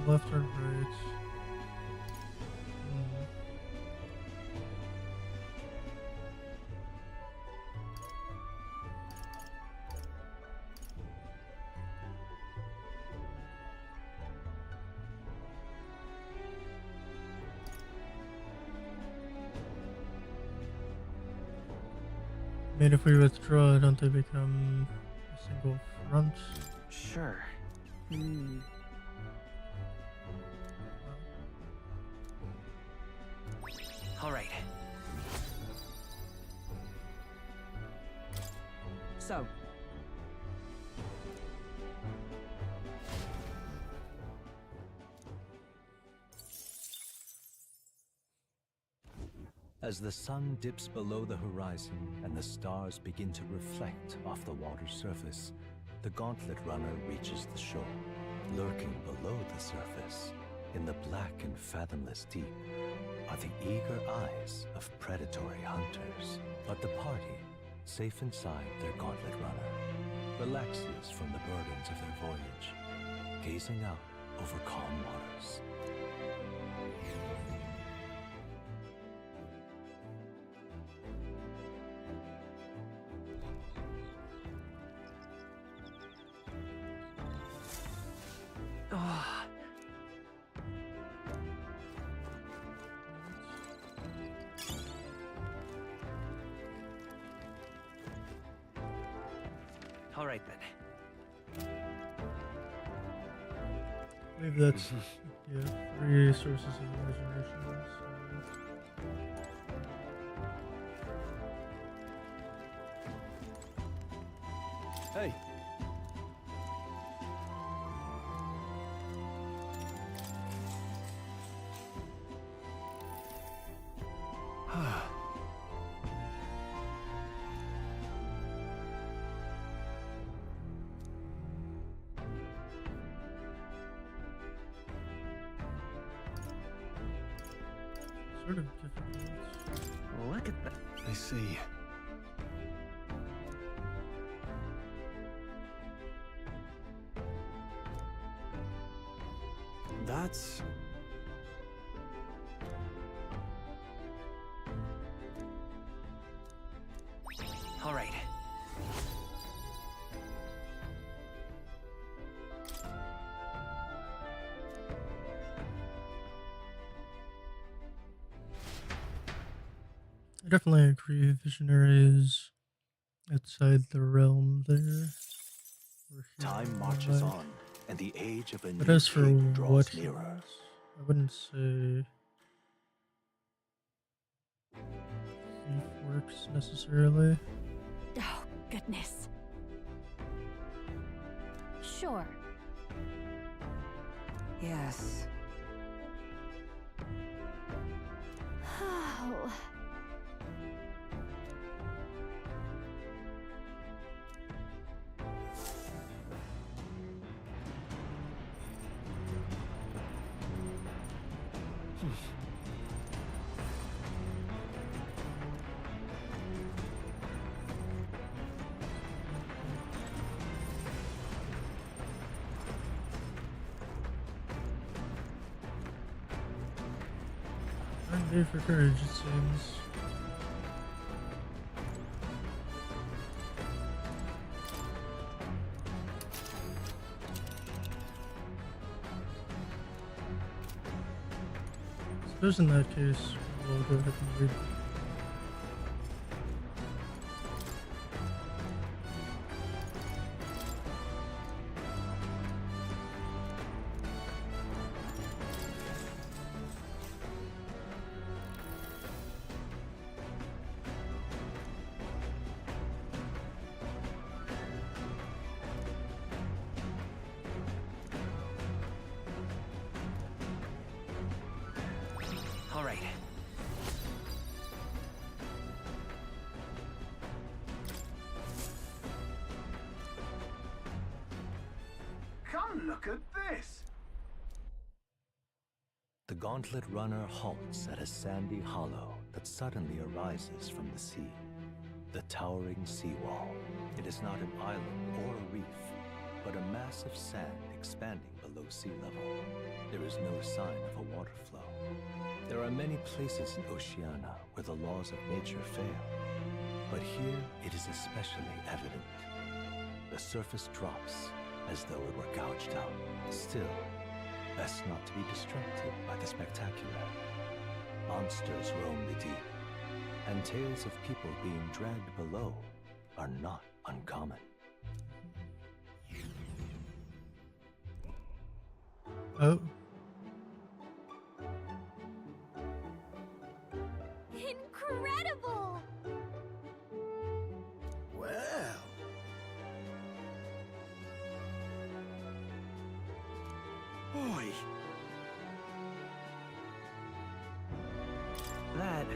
Left or right? I mean, if we withdraw, don't they become a single front? Sure. All right. So. As the sun dips below the horizon and the stars begin to reflect off the water's surface, the gauntlet runner reaches the shore. Lurking below the surface, in the black and fathomless deep, are the eager eyes of predatory hunters. But the party, safe inside their gauntlet runner, relaxes from the burdens of their voyage, gazing out over calm waters. All right then. I believe that's yeah, 3 sources of imagination. So. Hey. Sort of difficult. Look at that. I see. That's... All right. I definitely agree. Visionary is outside the realm there. Time marches on, and the age of a But new as for king what draws he nearer. is, I wouldn't say thief works necessarily. Oh, goodness. Sure. Yes. Oh. I'm there for courage, it seems. suppose in that case, we'll go ahead and read. All right. Come look at this! The gauntlet runner halts at a sandy hollow that suddenly arises from the sea. The towering seawall. It is not an island or a reef, but a mass of sand expanding below sea level. There is no sign of a water flow. There are many places in Oceania where the laws of nature fail, but here it is especially evident. The surface drops as though it were gouged out. Still, best not to be distracted by the spectacular. Monsters roam the deep, and tales of people being dragged below are not uncommon. Oh. Incredible! Well. Oi! Lad.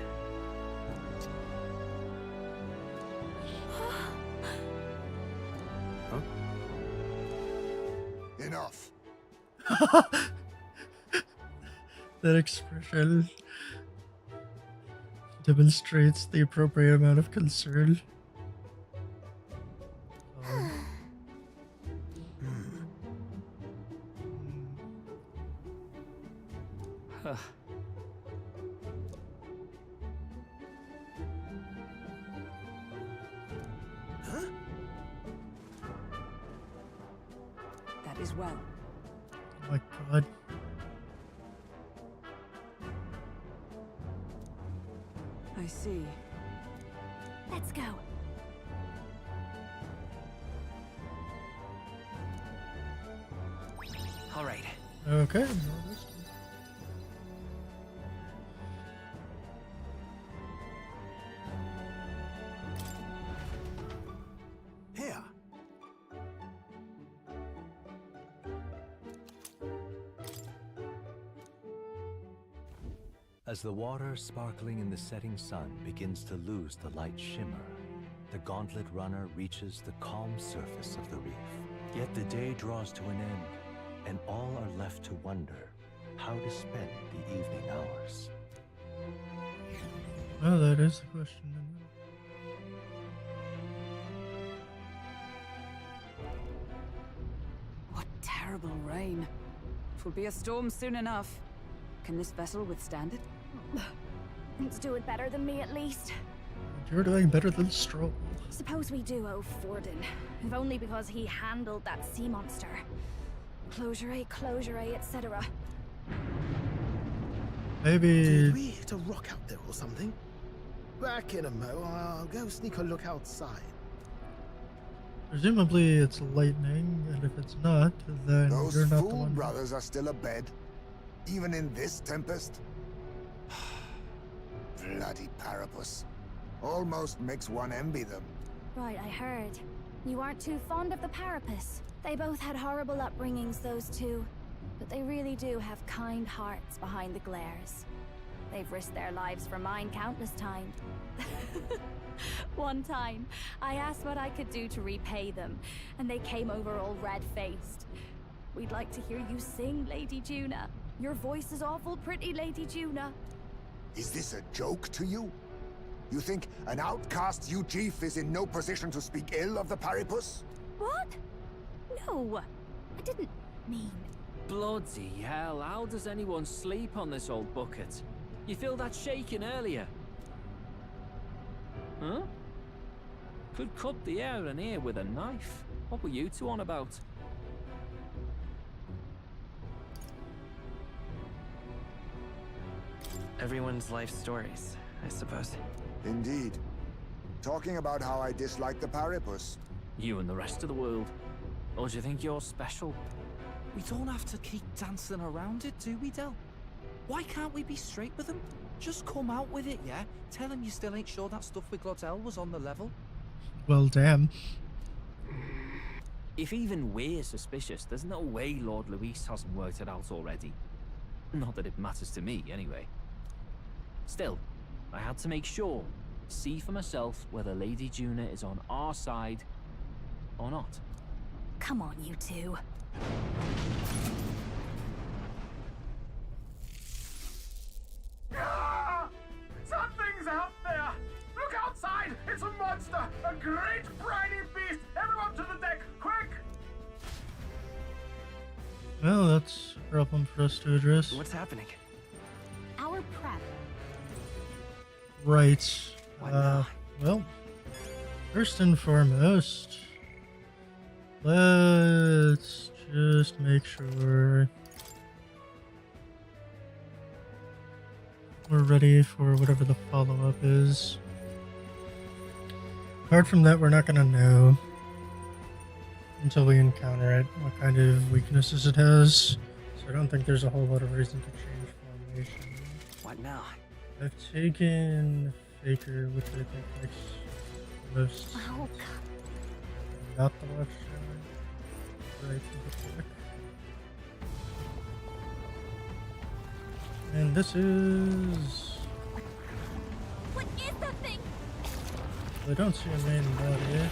Huh? Enough. That expression demonstrates the appropriate amount of concern. That is well. Oh my god. I see. Let's go. All right. Okay. Here. As the water sparkling in the setting sun begins to lose the light shimmer, the gauntlet runner reaches the calm surface of the reef. Yet the day draws to an end, and all are left to wonder how to spend the evening hours. Well, that is the question. What terrible rain. Twill be a storm soon enough. Can this vessel withstand it? Let's do it better than me, at least. You're doing better than Stroll. Suppose we do owe Forden, if only because he handled that sea monster. Closure, etc. Maybe. Did we hit a rock out there or something? Back in a mo, I'll go sneak a look outside. Presumably it's lightning, and if it's not, then Those you're not the fool one. brothers are still abed, even in this tempest. Bloody Parapus. Almost makes one envy them. Right, I heard. You aren't too fond of the Parapus. They both had horrible upbringings, those two. But they really do have kind hearts behind the glares. They've risked their lives for mine countless times. One time, I asked what I could do to repay them, and they came over all red-faced. We'd like to hear you sing, Lady Juna. Your voice is awful pretty, Lady Juna. Is this a joke to you? You think an outcast Chief is in no position to speak ill of the Parapus? What? No, I didn't mean... Bloody hell, how does anyone sleep on this old bucket? You feel that shaking earlier? Huh? Could cut the air in here with a knife. What were you two on about? Everyone's life stories, I suppose. Indeed. Talking about how I dislike the Paripus. You and the rest of the world. Or do you think you're special? We don't have to keep dancing around it, do we, Del? Why can't we be straight with him? Just come out with it, yeah? Tell him you still ain't sure that stuff with Glottel was on the level. Well, damn. If even we're suspicious, there's no way Lord Luis hasn't worked it out already. Not that it matters to me, anyway. Still, I had to make sure, see for myself whether Lady Juna is on our side or not. Come on, you two. Ah! Something's out there! Look outside! It's a monster! A great briny beast! Everyone to the deck! Quick! Well, that's a problem for us to address. What's happening? Our prep. Right. Well, first and foremost, let's just make sure we're ready for whatever the follow-up is. Apart from that, we're not going to know until we encounter it what kind of weaknesses it has. So I don't think there's a whole lot of reason to change formation. What now? I've taken Faker, which I think makes the most sense. Oh, Not the Watchtower. Right to the back. And this is... What is that thing? I don't see a main body.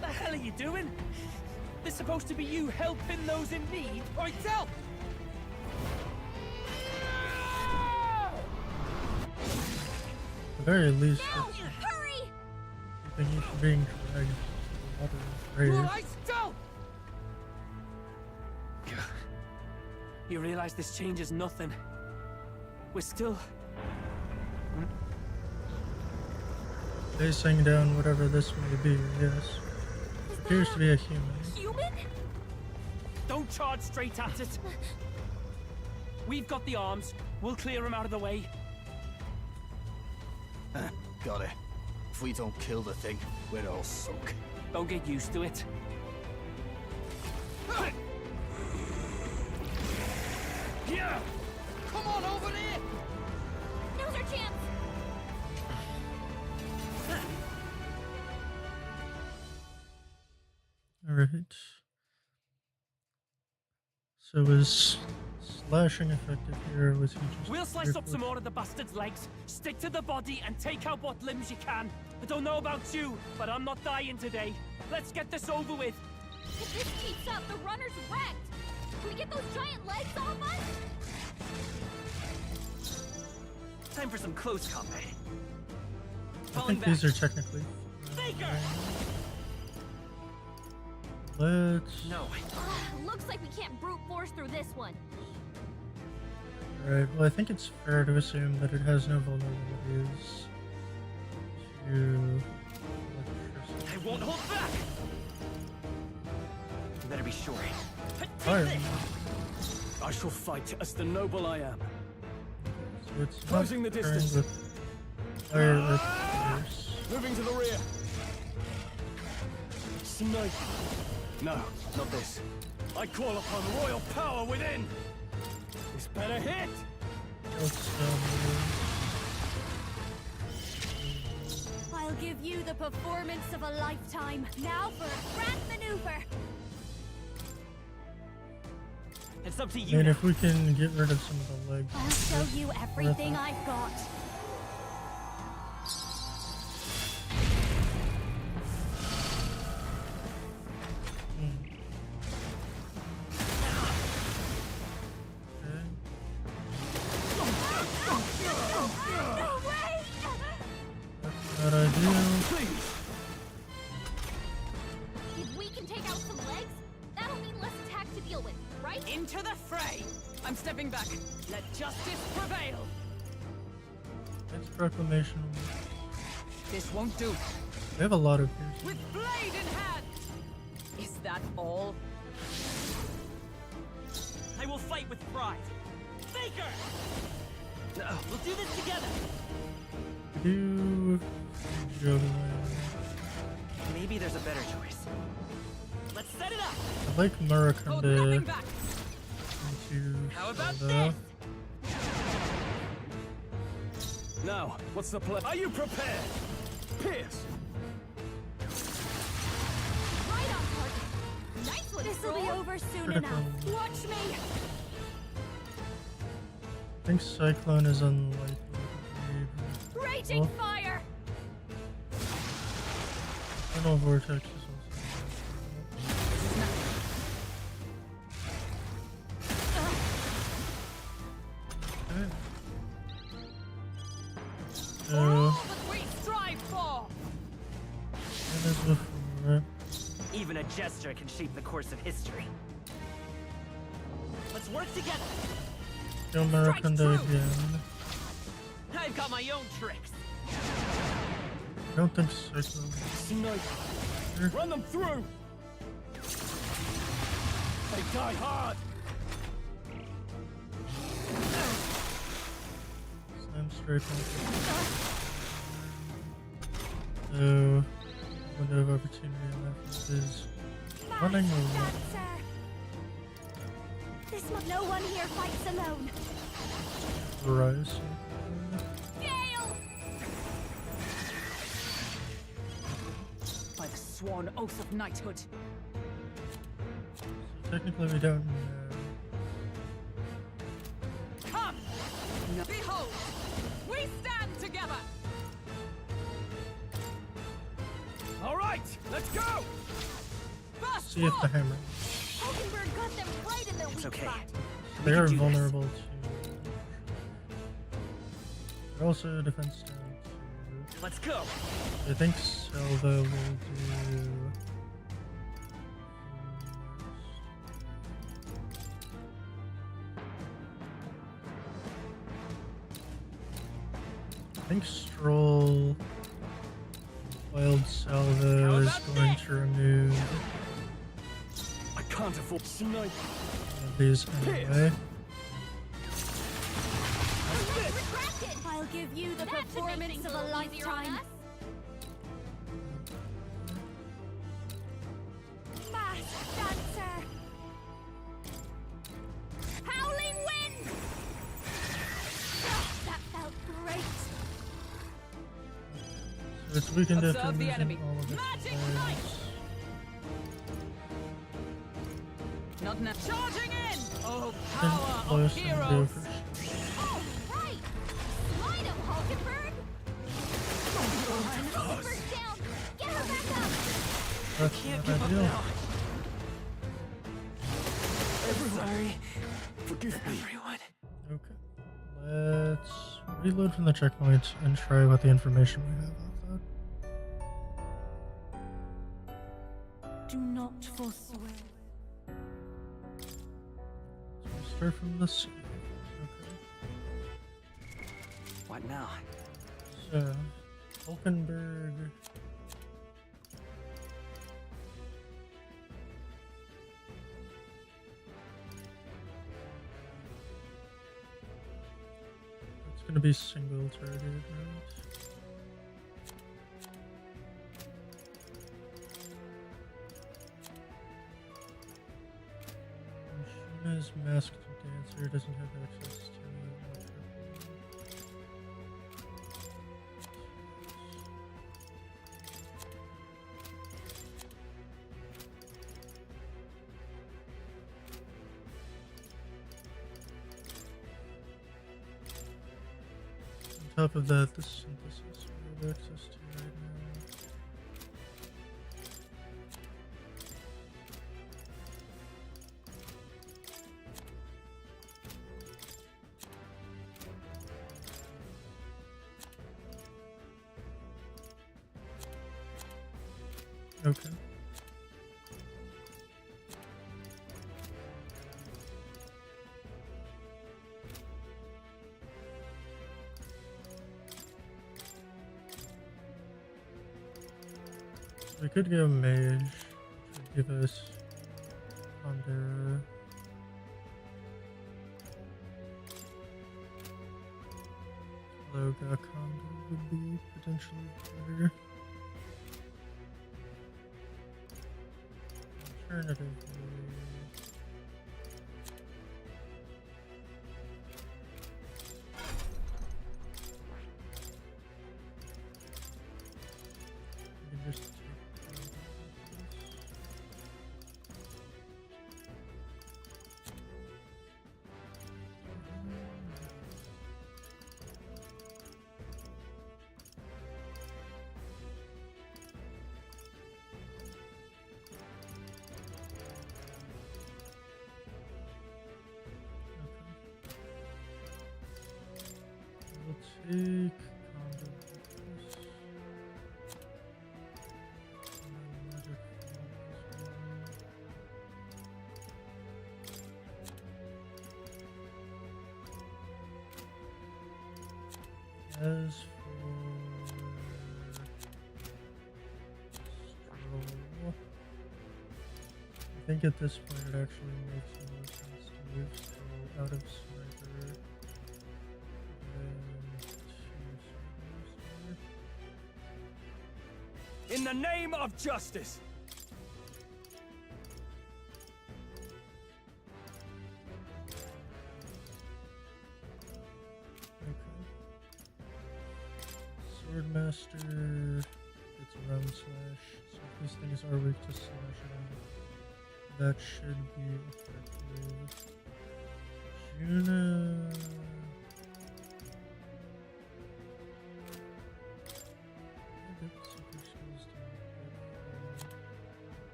The hell are you doing? This supposed to be you helping those in need, right, Del? At the very least, Hurry! keeping you from being dragged into the water is brave. You alright, Del? You realize this changes nothing. We're still... Facing down whatever this may be, yes. It appears to be a human. Human? Don't charge straight at it. We've got the arms. We'll clear him out of the way. Got it. If we don't kill the thing, we're all sunk. Don't get used to it. Yeah! Come on over there! Now's our chance! Alright. So is slashing effective here? Was he just... We'll slice up some more of the bastard's legs, stick to the body, and take out what limbs you can. I don't know about you, but I'm not dying today. Let's get this over with. If this keeps up, the runner's wrecked! Can we get those giant legs off us? Time for some close combat. I think these are technically... Let's... No. Looks like we can't brute force through this one. Alright, well I think it's fair to assume that it has no vulnerabilities to electricity. I won't hold back! You better be sure. Fire. I shall fight as the noble I am. So it's Closing the not concerned distance. with fire or force. Moving to the rear. Snipe. No, not this. I call upon royal power within. This better hit. I'll give you the performance of a lifetime. Now for a grand maneuver. It's up to I you. mean, if we can get rid of some of the legs. I'll show you everything I've got. What I do. If we can take out some legs, that'll mean less attack to deal with, right? Into the fray. I'm stepping back. Let justice prevail. It's proclamation. This won't do. They have a lot of piercing. With blade in hand! Is that all? I will fight with pride. Faker! We'll do this together. Do Maybe there's a better choice. Let's set it up. I like Murakunde into How about Zelda. Now, what's the plan? Are you prepared? Pierce! Right on target. Nice one. This'll be over soon Critical. enough. Watch me. I think Cyclone is unlikely. Raging fire. Eternal Vortex is also. Okay. All that we strive for. That is before. Even a gesture can shape the course of history. Let's work together. Kill Murakunde again. I've got my own tricks. I don't think Cyclone. Sniper! Run them through! They die hard! Slam straight on. So, window of opportunity on that front is running over. This month, no one here fights alone. Rise. Gale! By the sworn oath of knighthood. So technically we don't know. Come! No. Behold! We stand together! All right, let's go! See if the hammer. Hulkenberg got them right in their weak spot. They are vulnerable to. They're also defense down to. Let's go. I think Selva will do. I think Stroll Wild Salvo is going to remove I can't afford sniper. these anyway. I'll give you the performance of a lifetime. Masked dancer. Howling wind. Oh, that felt great. So it's weakened after Observe the losing enemy. all of its Magic players. Not now. Charging in! Oh, I power think of close and go heroes! for All right. Slide him, Hulkenberg. Hulkenberg down. Get her back up. That's not ideal. Sorry. Forgive me. Everyone. Okay. Let's reload from the checkpoint and try what the information we have of that. Do not forswear. So we start from the sea. Okay. What now? So, Hulkenberg. It's gonna be single targeted, right? Sheena's masked dancer doesn't have access to on top of that, the synthesis we have access to right now. Okay. We could go mage, which would give us Pondera. Loga Kondo would be potentially better. Alternatively, we can just take Kondo first. And then magic as for Stroll, I think at this point it actually makes more sense to move Stroll out of Sniper. In the name of justice! Swordmaster gets a round slash, so if these things are weak to slashing, that should be effective. Juna...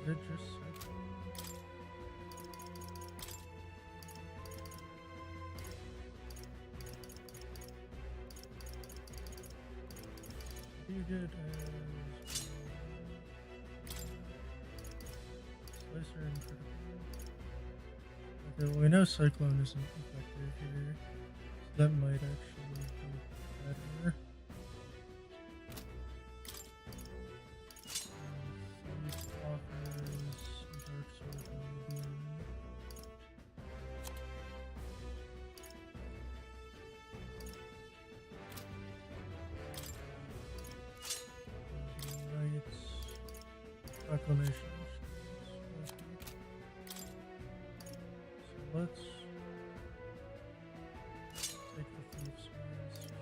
Is it just cycle? Be good as Slicer and critical. Okay, well we know Cyclone isn't effective here, so that might actually be better. Proclamation. So let's take the Thief's Mask.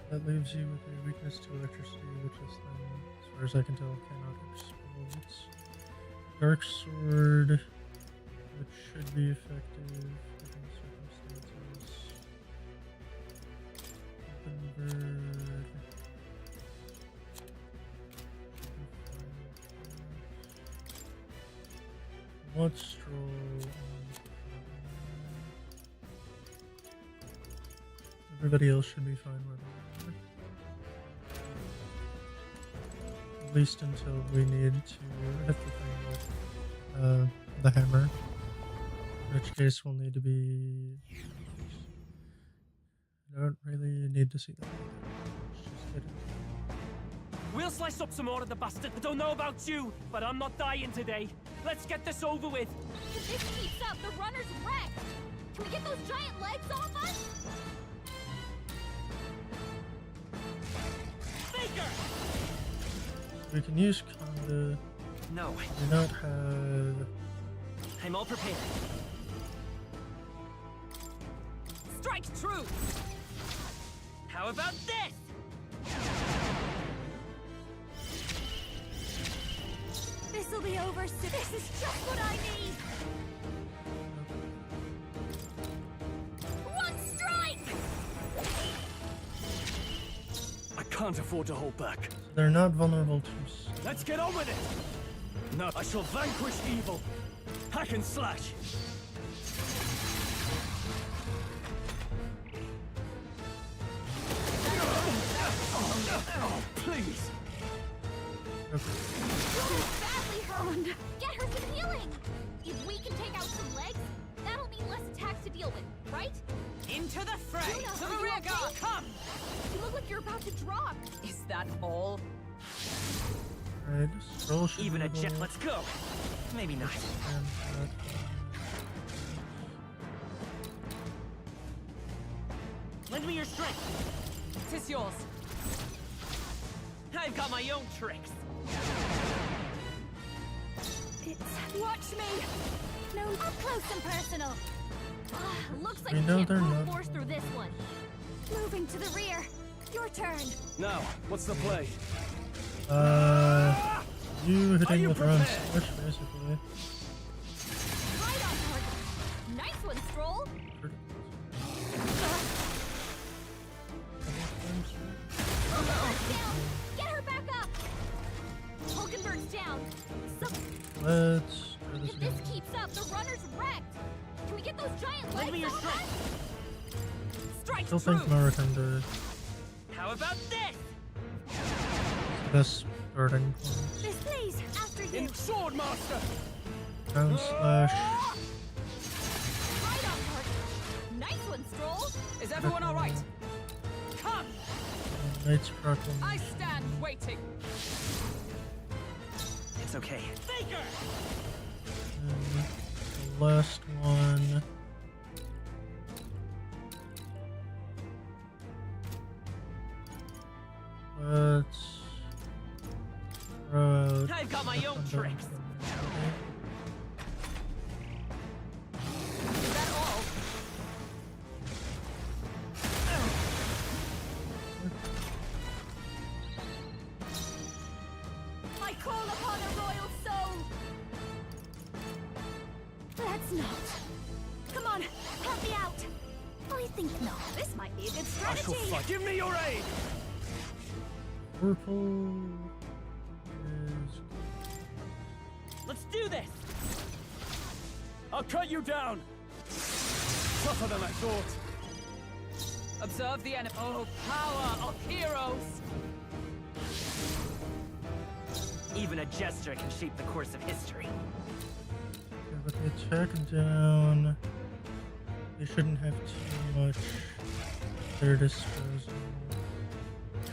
That leaves you with a weakness to electricity, which is then, as far as I can tell, cannot explode. Dark Sword, which should be effective given the circumstances. Open Bird. Let's stroll on. Everybody else should be fine with it. At least until we need to hit the thing with the hammer. In which case we'll need to be... I don't really need to see that. Let's just hit it. We'll slice up some more of the bastard. I don't know about you, but I'm not dying today. Let's get this over with. If this keeps up, the runner's wrecked. Can we get those giant legs off us? Faker! We can use Conda. No. We not have... I'm all prepared. Strike true! How about this? This'll be over soon. This is just what I need! One strike! I can't afford to hold back. They're not vulnerable to... Let's get on with it! No, I shall vanquish evil. Hack and slash. Oh, please! Badly hurt! Get her some healing! If we can take out some legs, that'll mean less attacks to deal with, right? Into the fray! To the rear guard! Come! You look like you're about to drop. Is that all? Alright, scroll should Even be a jet, able- let's go! Maybe not. Lend me your strength! Tis yours. I've got my own tricks! Watch me! No, up close and personal. Looks like We you know can't they're brute not- force through this one. Moving to the rear. Your turn. Now, what's the play? You hitting you with run prepared? slash, basically. Right on target. Nice one, Stroll. Down. Get her back up. Hulkenberg's down. Let's try this If this again. keeps up, the runner's wrecked. Can we get those giant Lend me legs your off us? strength! Strike Still true. think Mara did it. How about this? It's the best starting point. This, please. After you. In sword master! Down slash. Right on target. Nice one, Stroll. Is everyone all right? Come! Knight's Proclamation. I stand waiting. It's okay. Faker! And the last one. Let's throw out. I've got my own tricks. Is that all? I call upon a royal soul. Let's not. Come on, help me out. I think not. This might be a good I strategy. shall fight. Give me your aid! Purple is Let's do this! I'll cut you down! Tougher than I thought. Observe the enemy. Oh, power of heroes! Even a jester can shape the course of history. okay, with the attack down. They shouldn't have too much at their disposal.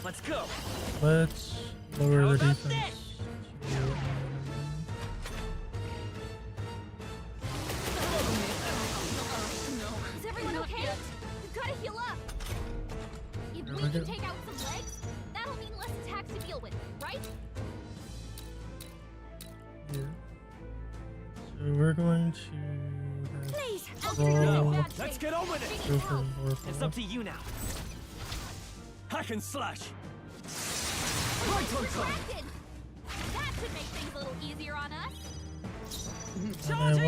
Let's go! Let's lower How the about defense to Is everyone okay? We've got to heal up. If Here we we can go. take out some legs, that'll mean less attacks to deal with, right? yeah. So we're going to have Please, roll. Let's get on with it! Go for Vorpal. It's up to you now. Hack and slash! Right on top! Retracted. That should make things a little easier on us. And I want you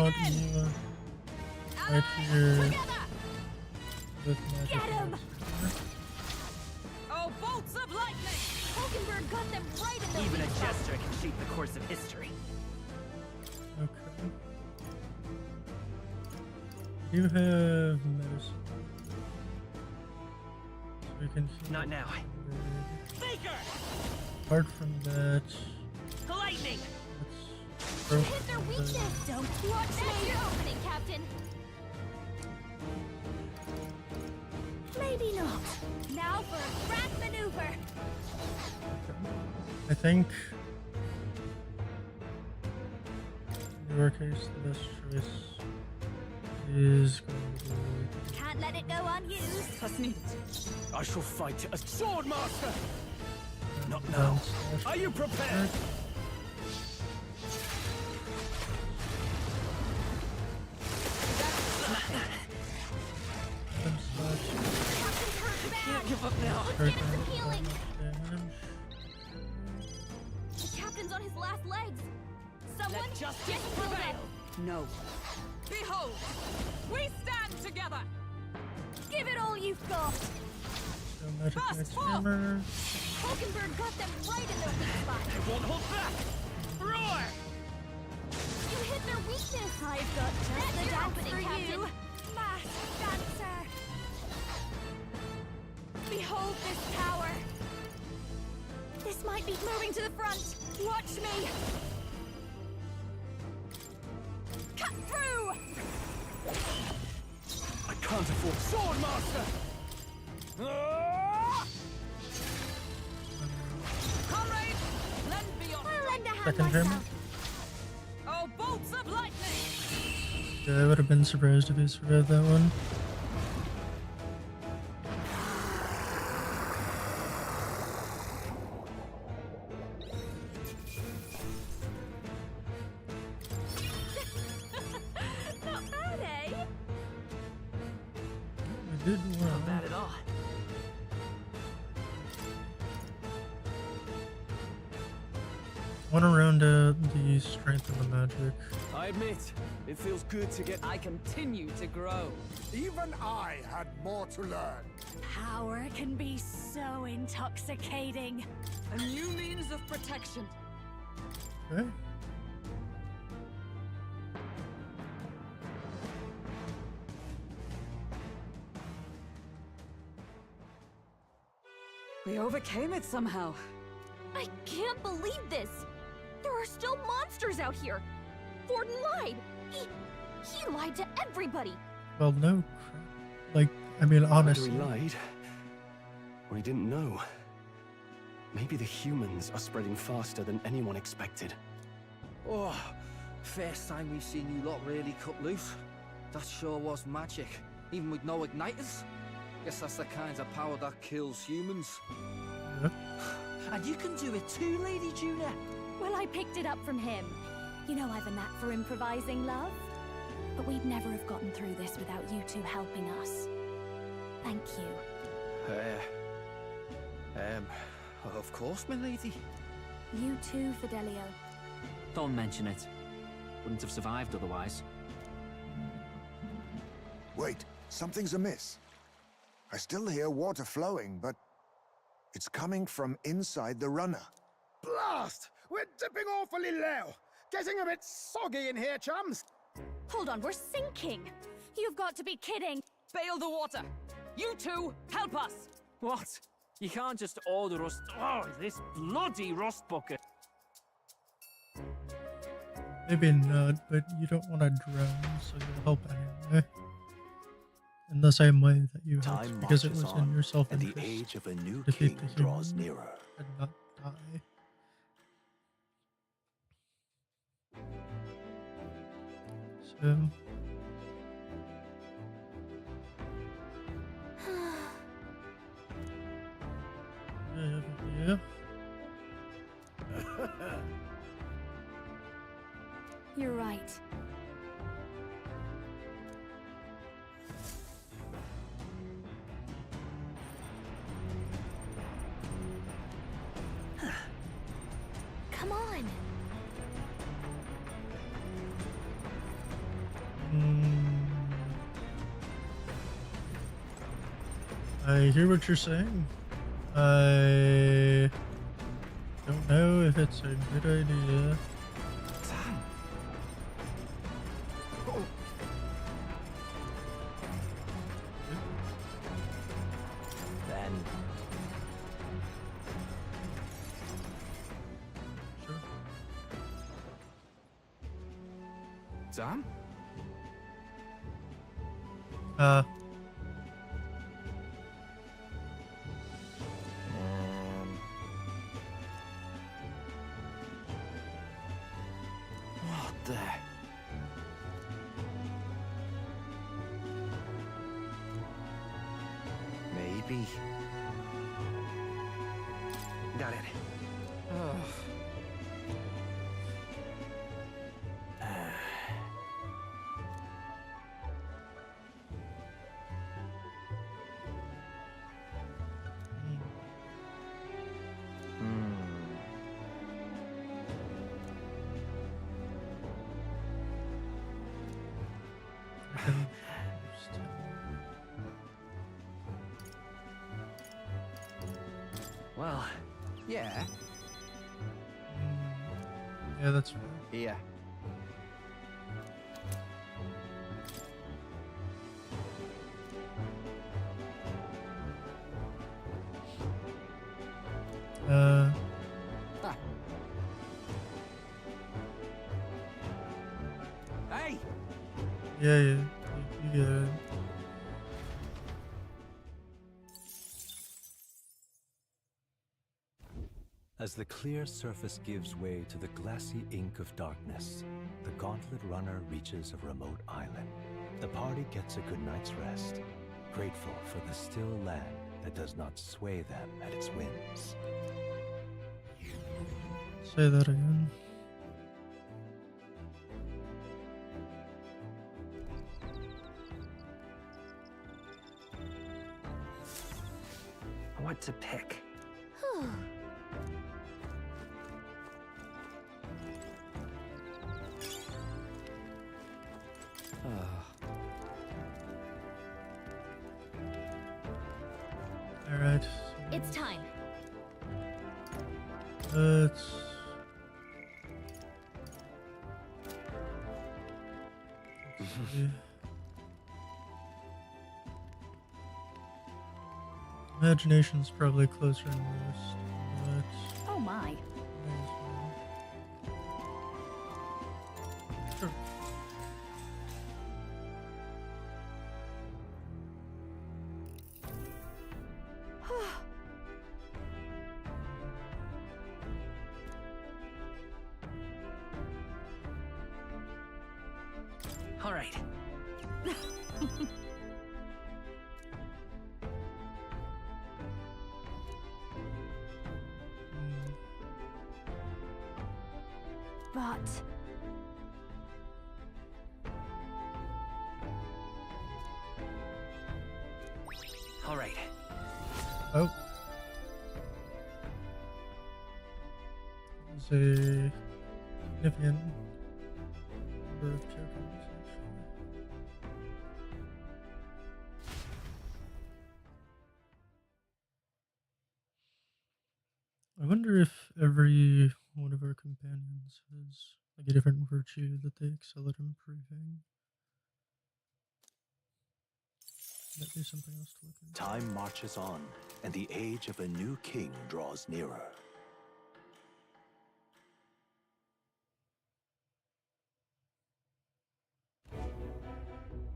right here Together. with magic. Get him. monster. Oh, bolts of lightning! Hulkenberg got them right in the Even a weak spot. jester can shape the course of history. Okay. You have medicine. So we can heal. Not now. Faker! Apart from that, Lightning! let's throw Hit their weakness. Don't watch me. That's your opening, Captain. Maybe not. Now for a grand maneuver. I think in your case the best choice is going to be Can't let it go unused. As needed. I shall fight as sword master! Not now. down slash. Are you prepared? Down slash. Captain's hurt bad. Can't give up now. Straight Get him some down, healing. damage. The captain's on his last legs. Someone Let justice get him healed prevail. up. No. Behold! We stand together! Give it all you've got. So magic Fast next fall. hammer. Hulkenberg got them right in their weak spot. I won't hold back! Roar! You hit their weakness. I've got just the dance for you. Mass dancer. Behold this power. This might be moving to the front. Watch me. Cut through. I can't afford sword master. Comrade, lend me your I'll lend a hand Second him. myself. Oh, bolts of lightning! Yeah, I would have been surprised if he survived that one. Not bad, eh? I did well. Not bad at all. One around the strength of the magic. I admit, it feels good to get. I continue to grow. Even I had more to learn. Power can be so intoxicating. A new means of protection. Okay. We overcame it somehow. I can't believe this. There are still monsters out here. Forden lied. He lied to everybody. Well, no crap. Like, I mean, honestly. Either he lied, or he didn't know. Maybe the humans are spreading faster than anyone expected. Oh, first time we've seen you lot really cut loose. That sure was magic, even with no igniters. Guess that's the kind of power that kills humans. Yeah. And you can do it too, Lady Juna. Well, I picked it up from him. You know I've a knack for improvising, love. But we'd never have gotten through this without you two helping us. Thank you. Of course, my lady. You too, Fidelio. Don't mention it. Wouldn't have survived otherwise. Wait, something's amiss. I still hear water flowing, but it's coming from inside the runner. Blast! We're dipping awfully low. Getting a bit soggy in here, chums. Hold on, we're sinking. You've got to be kidding. Bail the water. You two, help us. What? You can't just order us. Oh, this bloody rust bucket. Maybe not, but you don't want to drown, so you'll help anyway. In the same way that you helped, Time because it marches was in on, your and self-interest. the age of a new Defeat king the draws human nearer. and not die. So... yeah. You're right. Come on. I hear what you're saying. I don't know if it's a good idea. Then Sam? what the? Maybe. Got it. Well, yeah. Yeah, that's right. Yeah. Hey! Yeah, you get it. As the clear surface gives way to the glassy ink of darkness, the Gauntlet Runner reaches a remote island. The party gets a good night's rest, grateful for the still land that does not sway them at its whims. Say that again. What to pick? Alright. It's time. Let's see. Imagination's probably closer than most, but Oh my. sure. All right. But All right. Oh. There's a significant number of tokens, actually. I wonder if every one of our companions has like a different virtue that they excel at improving. Might be something else to look into. Time marches on, and the age of a new king draws nearer.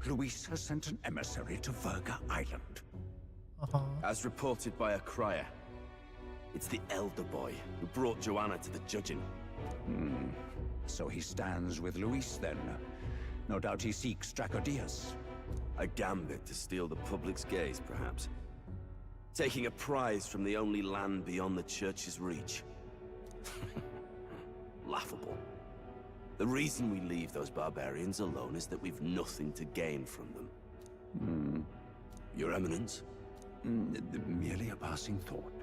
Luis has sent an emissary to Verga Island. As reported by a crier, it's the elder boy who brought Joanna to the judging. So he stands with Luis then. No doubt he seeks Dracodius. A gambit to steal the public's gaze, perhaps. Taking a prize from the only land beyond the church's reach. Laughable. The reason we leave those barbarians alone is that we've nothing to gain from them. Your Eminence? Merely a passing thought.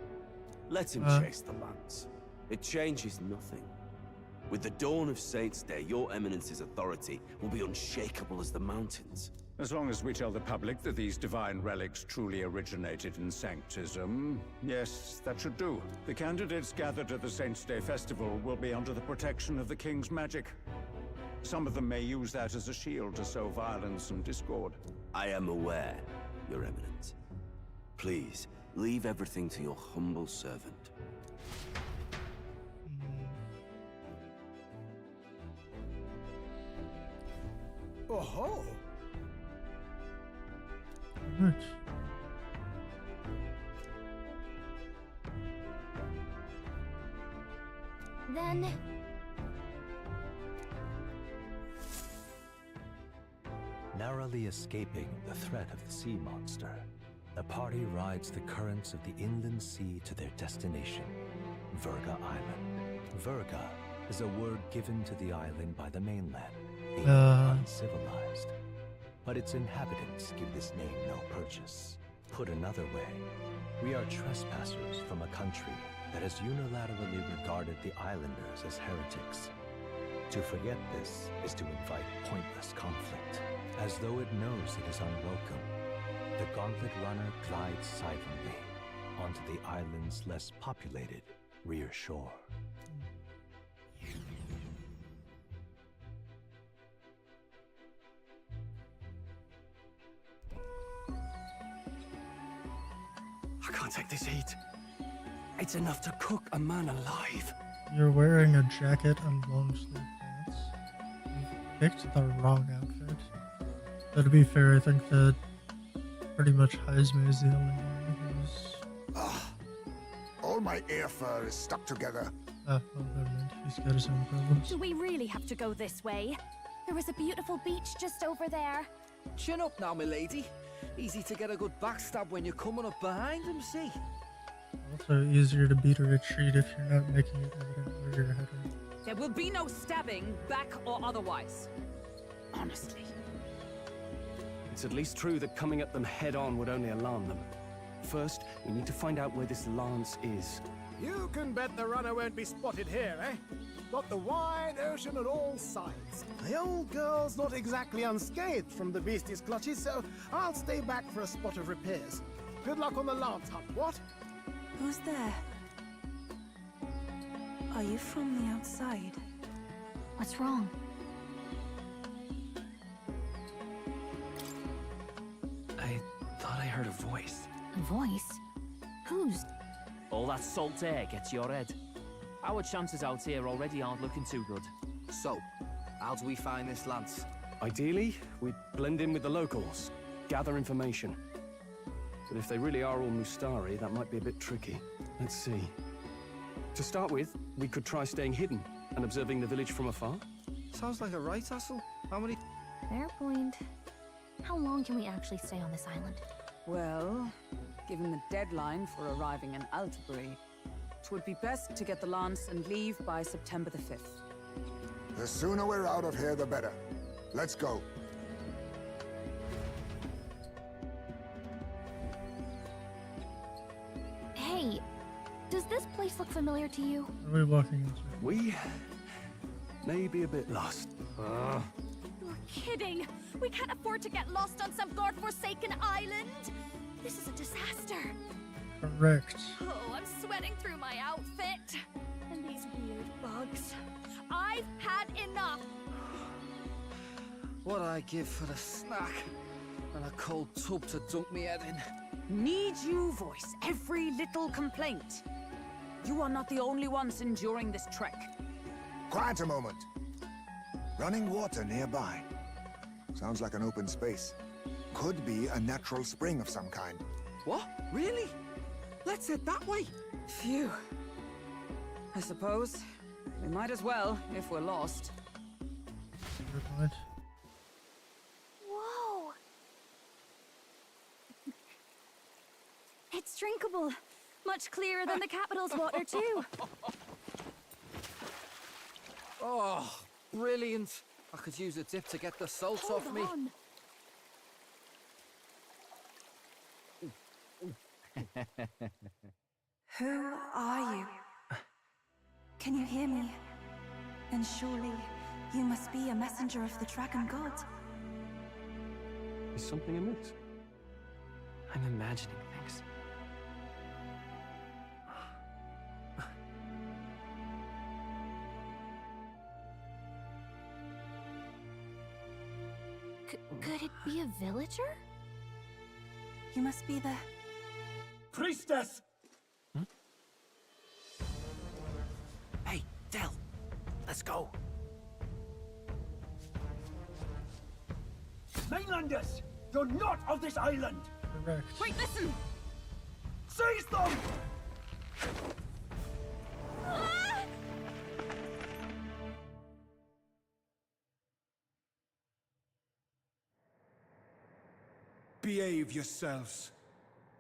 Let him chase the lance. It changes nothing. With the dawn of Saints' Day, your Eminence's authority will be unshakable as the mountains. As long as we tell the public that these divine relics truly originated in Sanctism, yes, that should do. The candidates gathered at the Saints' Day Festival will be under the protection of the King's magic. Some of them may use that as a shield to sow violence and discord. I am aware, Your Eminence. Please, leave everything to your humble servant. Oh-ho! Right. then Narrowly escaping the threat of the sea monster, the party rides the currents of the inland sea to their destination, Verga Island. Verga is a word given to the island by the mainland, being uncivilized. But its inhabitants give this name no purchase. Put another way, we are trespassers from a country that has unilaterally regarded the islanders as heretics. To forget this is to invite pointless conflict. As though it knows it is unwelcome, the Gauntlet Runner glides silently onto the island's less populated rear shore. I can't take this heat. It's enough to cook a man alive. You're wearing a jacket and long-sleeve pants. You picked the wrong outfit. But to be fair, I think that pretty much Heisme is the only one who's... All my ear fur is stuck together. Ah, well, never mind. He's got his own problems. Do we really have to go this way? There is a beautiful beach just over there. Chin up now, milady. Easy to get a good backstab when you're coming up behind him, see? Also easier to beat a retreat if you're not making it evident where you're heading. There will be no stabbing, back or otherwise. Honestly. It's at least true that coming at them head-on would only alarm them. First, we need to find out where this lance is. You can bet the runner won't be spotted here, eh? Got the wide ocean on all sides. The old girl's not exactly unscathed from the beastie's clutches, so I'll stay back for a spot of repairs. Good luck on the lance hunt, what? Who's there? Are you from the outside? What's wrong? I thought I heard a voice. A voice? Whose? All that salt air gets your head. Our chances out here already aren't looking too good. So, how do we find this lance? Ideally, we'd blend in with the locals, gather information. But if they really are all Mustari, that might be a bit tricky. Let's see. To start with, we could try staying hidden and observing the village from afar. Sounds like a right hustle. How many... Fair point. How long can we actually stay on this island? Well, given the deadline for arriving in Altabury, it would be best to get the lance and leave by September the 5th. The sooner we're out of here, the better. Let's go. Hey, does this place look familiar to you? Are we walking this way? We may be a bit lost. You're kidding! We can't afford to get lost on some godforsaken island! This is a disaster! Correct. Oh, I'm sweating through my outfit! And these weird bugs. I've had enough! What'd I give for a snack? And a cold tub to dunk me head in? Need you voice every little complaint? You are not the only ones enduring this trek. Quiet a moment. Running water nearby. Sounds like an open space. Could be a natural spring of some kind. What? Really? Let's head that way. Phew. I suppose we might as well if we're lost. Whoa! It's drinkable. Much clearer than the capital's water, too. Oh, brilliant. I could use a dip to get the salt Hold off me. on. Who are you? Can you hear me? Then surely you must be a messenger of the Dragon God. Is something amiss? I'm imagining things. Could it be a villager? You must be the... Priestess! Hey, Del, let's go. Mainlanders! You're not of this island! Correct. Wait, listen! Seize them! Behave yourselves.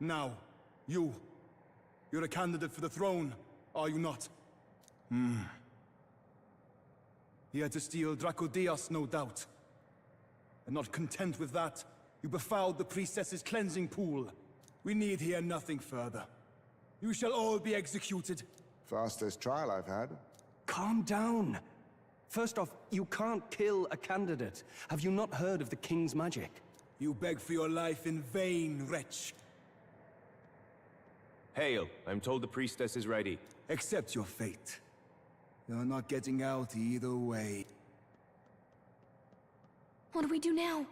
Now, you're a candidate for the throne, are you not? Here to steal Dracodias, no doubt. And not content with that, you befouled the priestess's cleansing pool. We need hear nothing further. You shall all be executed. Fastest trial I've had. Calm down. First off, you can't kill a candidate. Have you not heard of the king's magic? You beg for your life in vain, wretch. Hail, I'm told the priestess is ready. Accept your fate. You're not getting out either way. What do we do now?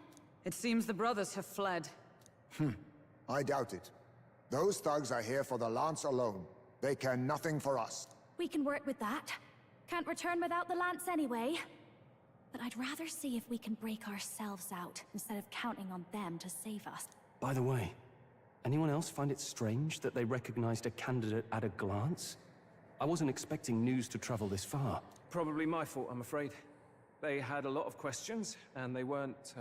It seems the brothers have fled. I doubt it. Those thugs are here for the lance alone. They care nothing for us. We can work with that. Can't return without the lance anyway. But I'd rather see if we can break ourselves out, instead of counting on them to save us. By the way, Anyone else find it strange that they recognized a candidate at a glance? I wasn't expecting news to travel this far. Probably my fault, I'm afraid. They had a lot of questions, and they weren't,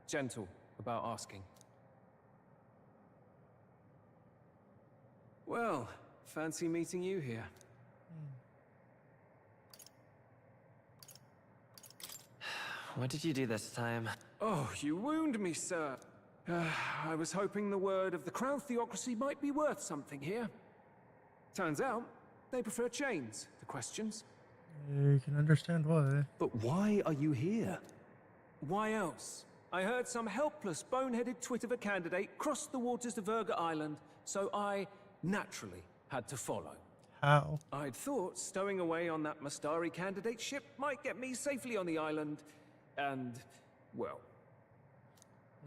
gentle about asking. Well, fancy meeting you here. What did you do this time? Oh, you wound me, sir. I was hoping the word of the Crown theocracy might be worth something here. Turns out, they prefer chains to questions. You can understand why. But why are you here? Why else? I heard some helpless, boneheaded twit of a candidate crossed the waters to Verga Island, so I naturally had to follow. How? I'd thought stowing away on that Mustari candidate ship might get me safely on the island, and, well...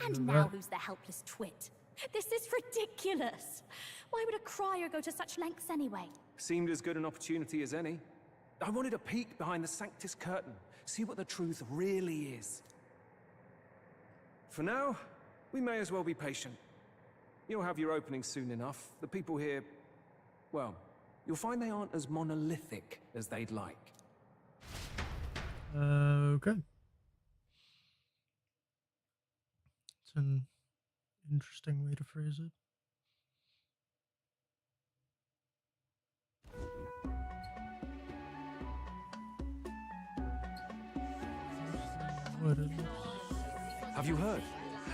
And now who's the helpless twit? This is ridiculous! Why would a crier go to such lengths anyway? Seemed as good an opportunity as any. I wanted a peek behind the Sanctus curtain, see what the truth really is. For now, we may as well be patient. You'll have your opening soon enough. The people here, well, you'll find they aren't as monolithic as they'd like. Okay. It's an interesting way to phrase it. What is it? Have you heard?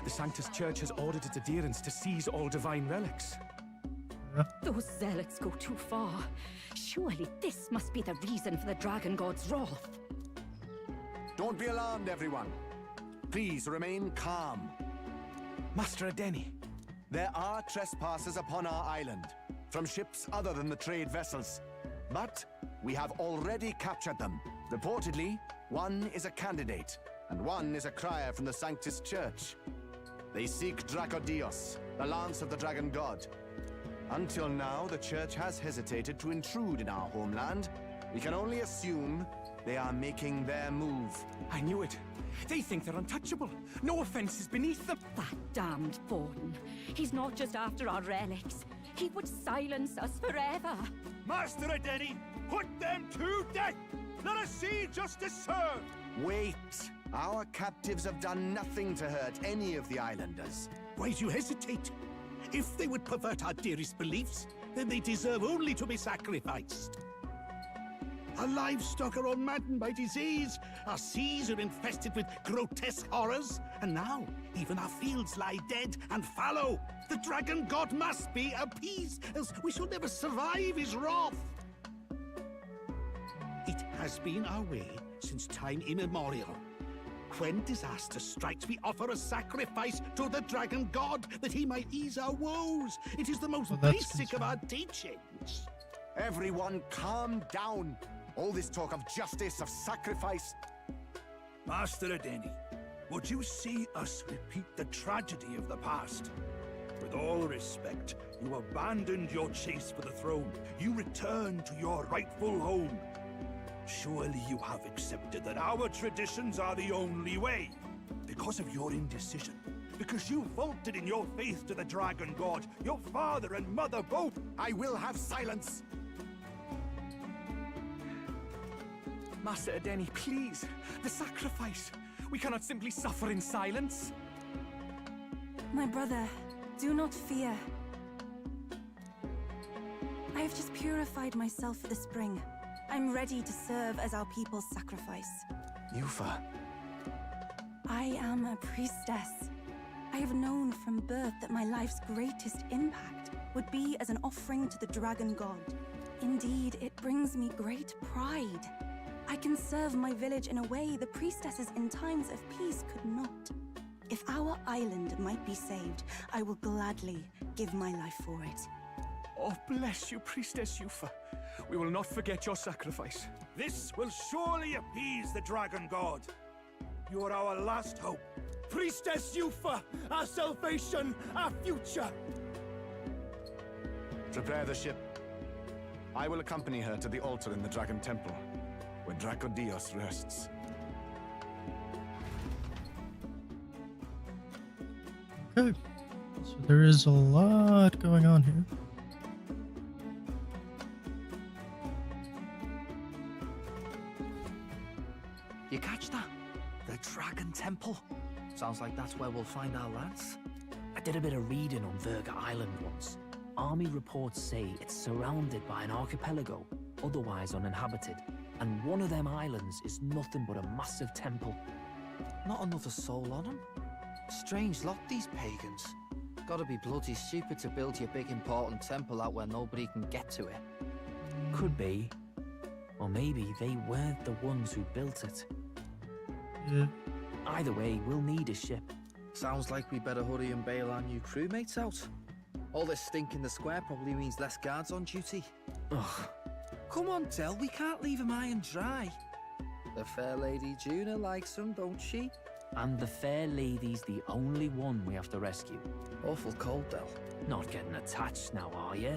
The Sanctus Church has ordered its adherents to seize all divine relics. Those zealots go too far. Surely this must be the reason for the Dragon God's wrath. Don't be alarmed, everyone. Please remain calm. Master Adeni. There are trespassers upon our island, from ships other than the trade vessels. But we have already captured them. Reportedly, one is a candidate, and one is a crier from the Sanctus Church. They seek Dracodios, the lance of the Dragon God. Until now, the Church has hesitated to intrude in our homeland. We can only assume they are making their move. I knew it. They think they're untouchable. No offense is beneath them. That damned Borden. He's not just after our relics. He would silence us forever. Master Adeni, put them to death! Let us see justice served! Wait! Our captives have done nothing to hurt any of the islanders. Why do you hesitate? If they would pervert our dearest beliefs, then they deserve only to be sacrificed. Our livestock are all maddened by disease, our seas are infested with grotesque horrors, and now even our fields lie dead and fallow. The Dragon God must be appeased, else we shall never survive his wrath. It has been our way since time immemorial. When disaster strikes, we offer a sacrifice to the Dragon God that he might ease our woes. It is the most basic of our teachings. Everyone calm down. All this talk of justice, of sacrifice... Master Adeni, would you see us repeat the tragedy of the past? With all respect, you abandoned your chase for the throne. You returned to your rightful home. Surely you have accepted that our traditions are the only way. Because of your indecision. Because you vaulted in your faith to the Dragon God. Your father and mother both. I will have silence. Master Adeni, please. The sacrifice. We cannot simply suffer in silence. My brother, do not fear. I have just purified myself for the spring. I'm ready to serve as our people's sacrifice. Yufa. I am a priestess. I have known from birth that my life's greatest impact would be as an offering to the Dragon God. Indeed, it brings me great pride. I can serve my village in a way the priestesses in times of peace could not. If our island might be saved, I will gladly give my life for it. Oh, bless you, Priestess Yufa. We will not forget your sacrifice. This will surely appease the Dragon God. You are our last hope. Priestess Yufa, our salvation, our future. Prepare the ship. I will accompany her to the altar in the Dragon Temple, where Dracodios rests. Okay, so So there is a lot going on here. You catch that? The Dragon Temple. Sounds like that's where we'll find our lance. I did a bit of reading on Verga Island once. Army reports say it's surrounded by an archipelago, otherwise uninhabited. And one of them islands is nothing but a massive temple. Not another soul on them. Strange lot, these pagans. Gotta be bloody stupid to build your big important temple out where nobody can get to it. Could be. Or maybe they weren't the ones who built it. Yeah. Either way, we'll need a ship. Sounds like we better hurry and bail our new crewmates out. All this stink in the square probably means less guards on duty. Ugh. Come on, Del, we can't leave him high and dry. The fair lady Juna likes him, don't she? And the fair lady's the only one we have to rescue. Awful cold, Del. Not getting attached now, are you?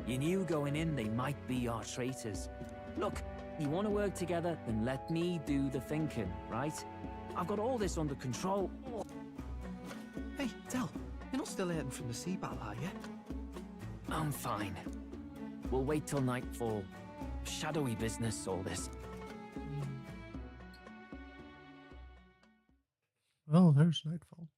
You knew going in they might be our traitors. Look, you want to work together, then let me do the thinking, right? I've got all this under control. Hey, Del, you're not still hurting from the sea battle, are you? I'm fine. We'll wait till nightfall. Shadowy business, all this. Well, there's nightfall.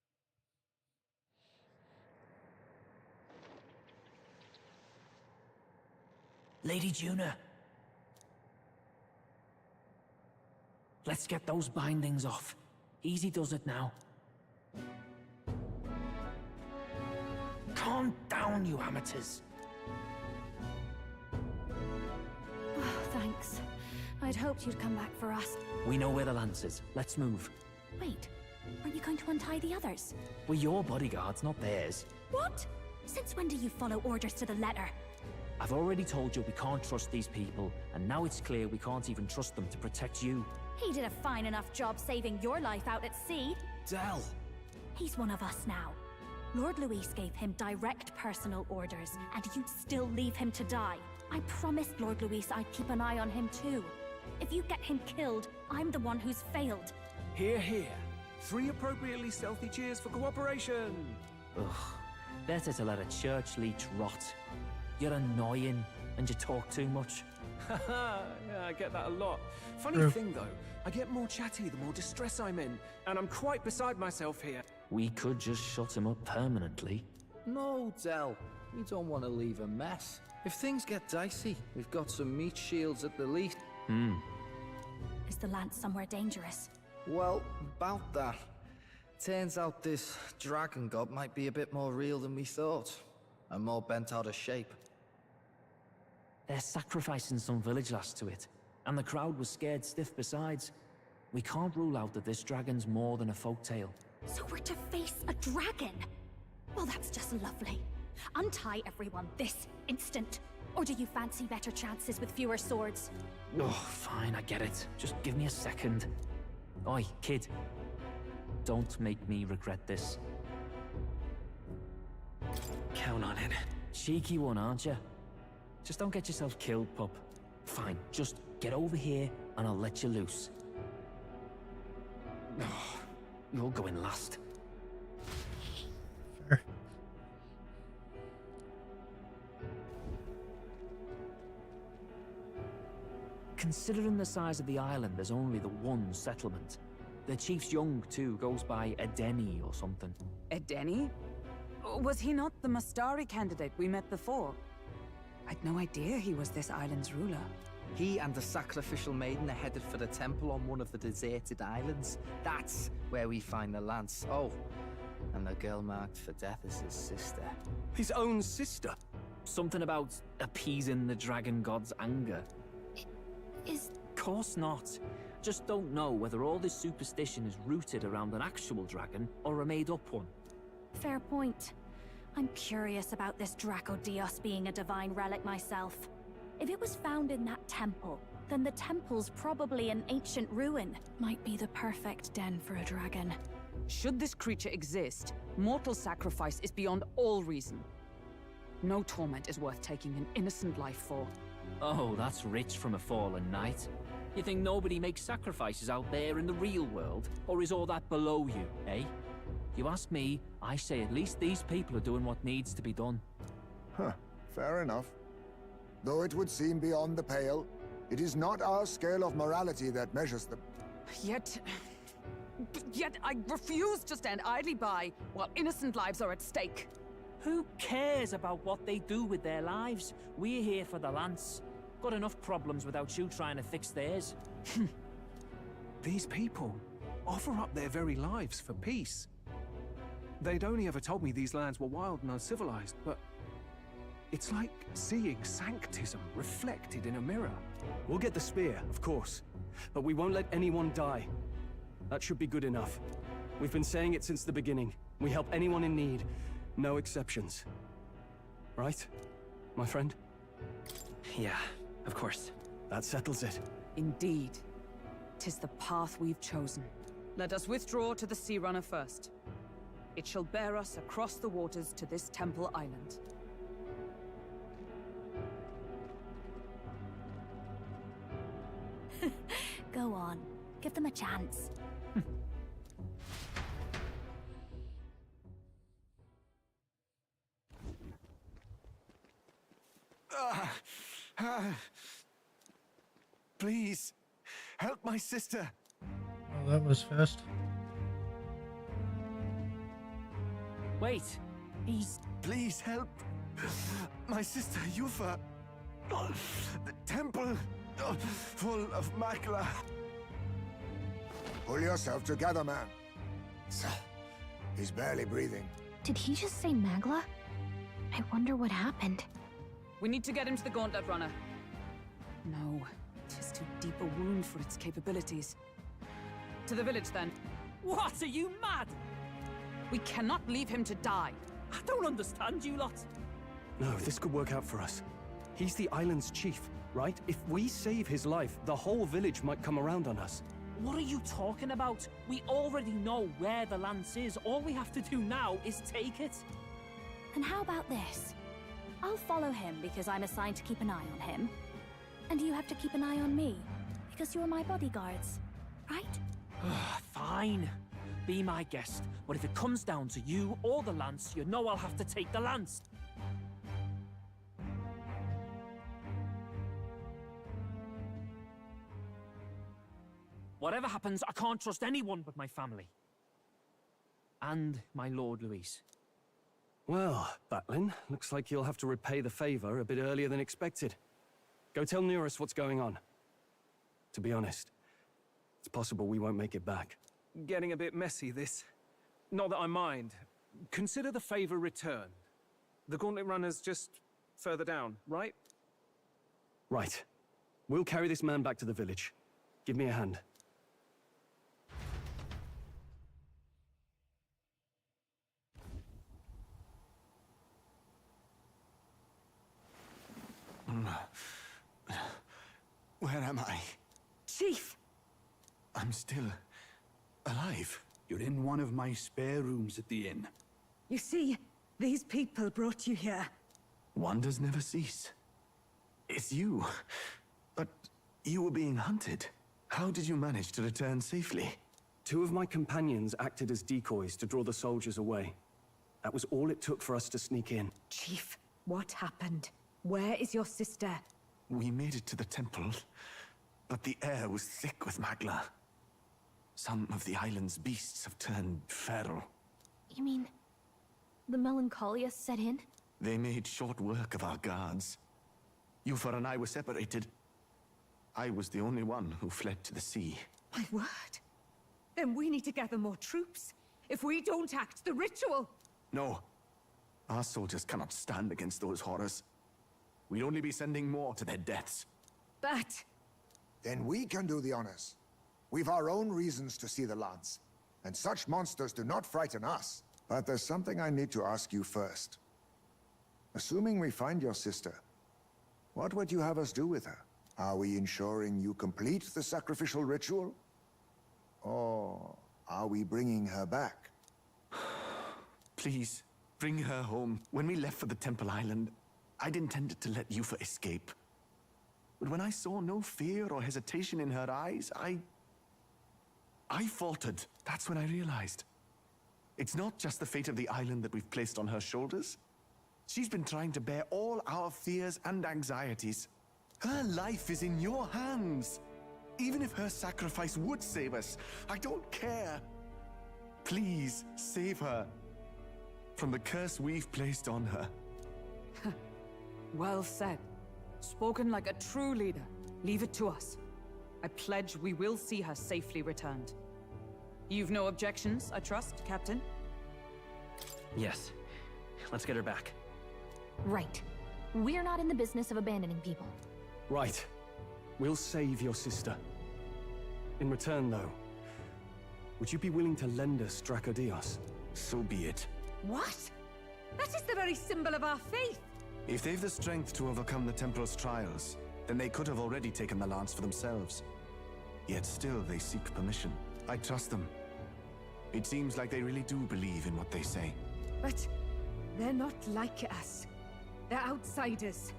Lady Juna. Let's get those bindings off. Easy does it now. Calm down, you amateurs. Oh, thanks. I'd hoped you'd come back for us. We know where the lance is. Let's move. Wait, are you going to untie the others? We're your bodyguards, not theirs. What? Since when do you follow orders to the letter? I've already told you we can't trust these people, and now it's clear we can't even trust them to protect you. He did a fine enough job saving your life out at sea. Del! He's one of us now. Lord Luis gave him direct personal orders, and you'd still leave him to die. I promised Lord Luis I'd keep an eye on him too. If you get him killed, I'm the one who's failed. Hear, hear. 3 appropriately stealthy cheers for cooperation. Ugh. Better to let a church leech rot. You're annoying, and you talk too much. Haha, yeah, I get that a lot. Funny thing though, I get more chatty the more distress I'm in, and I'm quite beside myself here. We could just shut him up permanently. No, Del. We don't want to leave a mess. If things get dicey, we've got some meat shields at the least. Is the lance somewhere dangerous? Well, about that. Turns out this dragon god might be a bit more real than we thought. And more bent out of shape. They're sacrificing some village lass to it, and the crowd was scared stiff besides. We can't rule out that this dragon's more than a folktale. So we're to face a dragon? Well, that's just lovely. Untie everyone this instant. Or do you fancy better chances with fewer swords? Oh, fine, I get it. Just give me a second. Oi, kid. Don't make me regret this. Count on it. Cheeky one, aren't you? Just don't get yourself killed, pup. Fine, just get over here and I'll let you loose. Oh, you're going last. Fair. Considering the size of the island, there's only the one settlement. The chief's young, too, goes by Edeni or something. Edeni? Was he not the Mustari candidate we met before? I'd no idea he was this island's ruler. He and the sacrificial maiden are headed for the temple on one of the deserted islands. That's where we find the lance. Oh, and the girl marked for death is his sister. His own sister? Something about appeasing the dragon god's anger. Is... Course not. Just don't know whether all this superstition is rooted around an actual dragon or a made-up one. Fair point. I'm curious about this Draco Dios being a divine relic myself. If it was found in that temple, then the temple's probably an ancient ruin. Might be the perfect den for a dragon. Should this creature exist, mortal sacrifice is beyond all reason. No torment is worth taking an innocent life for. Oh, that's rich from a fallen knight. You think nobody makes sacrifices out there in the real world? Or is all that below you, eh? You ask me, I say at least these people are doing what needs to be done. Huh, fair enough. Though it would seem beyond the pale, it is not our scale of morality that measures them. Yet I refuse to stand idly by while innocent lives are at stake. Who cares about what they do with their lives? We're here for the Lance. Got enough problems without you trying to fix theirs. These people offer up their very lives for peace. They'd only ever told me these lands were wild and uncivilized, but it's like seeing sanctism reflected in a mirror. We'll get the spear, of course, but we won't let anyone die. That should be good enough. We've been saying it since the beginning. We help anyone in need, no exceptions. Right, my friend? Yeah, of course. That settles it. Indeed. 'Tis the path we've chosen. Let us withdraw to the Sea Runner first. It shall bear us across the waters to this temple island. Go on. Give them a chance. Please, help my sister. Oh, that was fast. Wait, he's... Please help. My sister, Yufa. The temple, full of Magla. Pull yourself together, man. He's barely breathing. Did he just say Magla? I wonder what happened. We need to get him to the Gauntlet Runner. No, 'tis too deep a wound for its capabilities. To the village, then. What? Are you mad? We cannot leave him to die. I don't understand you lot. No, this could work out for us. He's the island's chief, right? If we save his life, the whole village might come around on us. What are you talking about? We already know where the Lance is. All we have to do now is take it. And how about this? I'll follow him because I'm assigned to keep an eye on him. And you have to keep an eye on me because you're my bodyguards, right? Fine. Be my guest. But if it comes down to you or the Lance, you know I'll have to take the Lance. Whatever happens, I can't trust anyone but my family. And my Lord Luis. Well, Batlin, looks like you'll have to repay the favor a bit earlier than expected. Go tell Neurus what's going on. To be honest, it's possible we won't make it back. Getting a bit messy, this. Not that I mind. Consider the favor returned. The Gauntlet Runner's just further down, right? Right. We'll carry this man back to the village. Give me a hand. Where am I? Chief! I'm still alive. You're in one of my spare rooms at the inn. You see, these people brought you here. Wonders never cease. It's you. But you were being hunted. How did you manage to return safely? 2 of my companions acted as decoys to draw the soldiers away. That was all it took for us to sneak in. Chief, what happened? Where is your sister? We made it to the temple, but the air was thick with Magla. Some of the island's beasts have turned feral. You mean the melancholia set in? They made short work of our guards. Yufa and I were separated. I was the only one who fled to the sea. My word. Then we need to gather more troops. If we don't act, the ritual... No. Our soldiers cannot stand against those horrors. We'd only be sending more to their deaths. But... Then we can do the honors. We've our own reasons to see the Lance, and such monsters do not frighten us. But there's something I need to ask you first. Assuming we find your sister, what would you have us do with her? Are we ensuring you complete the sacrificial ritual? Or are we bringing her back? Please, bring her home. When we left for the Temple Island, I'd intended to let Yufa escape. But when I saw no fear or hesitation in her eyes, I faltered. That's when I realized. It's not just the fate of the island that we've placed on her shoulders. She's been trying to bear all our fears and anxieties. Her life is in your hands. Even if her sacrifice would save us, I don't care. Please, save her from the curse we've placed on her. Well said. Spoken like a true leader. Leave it to us. I pledge we will see her safely returned. You've no objections, I trust, Captain? Yes. Let's get her back. Right. We're not in the business of abandoning people. Right. We'll save your sister. In return, though, would you be willing to lend us Dracodios? So be it. What? That is the very symbol of our faith! If they've the strength to overcome the Templars' trials, then they could have already taken the lance for themselves. Yet still they seek permission. I trust them. It seems like they really do believe in what they say. But they're not like us. They're outsiders.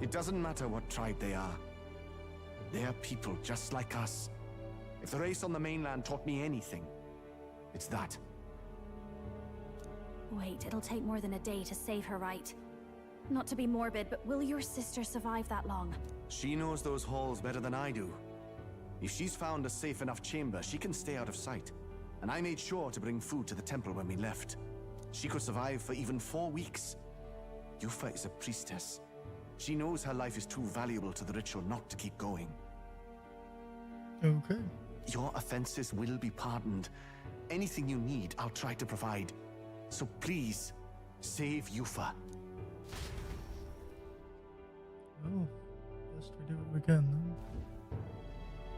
It doesn't matter what tribe they are. They are people just like us. If the race on the mainland taught me anything, it's that. Wait, it'll take more than a day to save her, right? Not to be morbid, but will your sister survive that long? She knows those halls better than I do. If she's found a safe enough chamber, she can stay out of sight. And I made sure to bring food to the temple when we left. She could survive for even 4 weeks. Yufa is a priestess. She knows her life is too valuable to the ritual not to keep going. Okay. Your offenses will be pardoned. Anything you need, I'll try to provide. So please, save Yufa. Oh, best we do what we can then.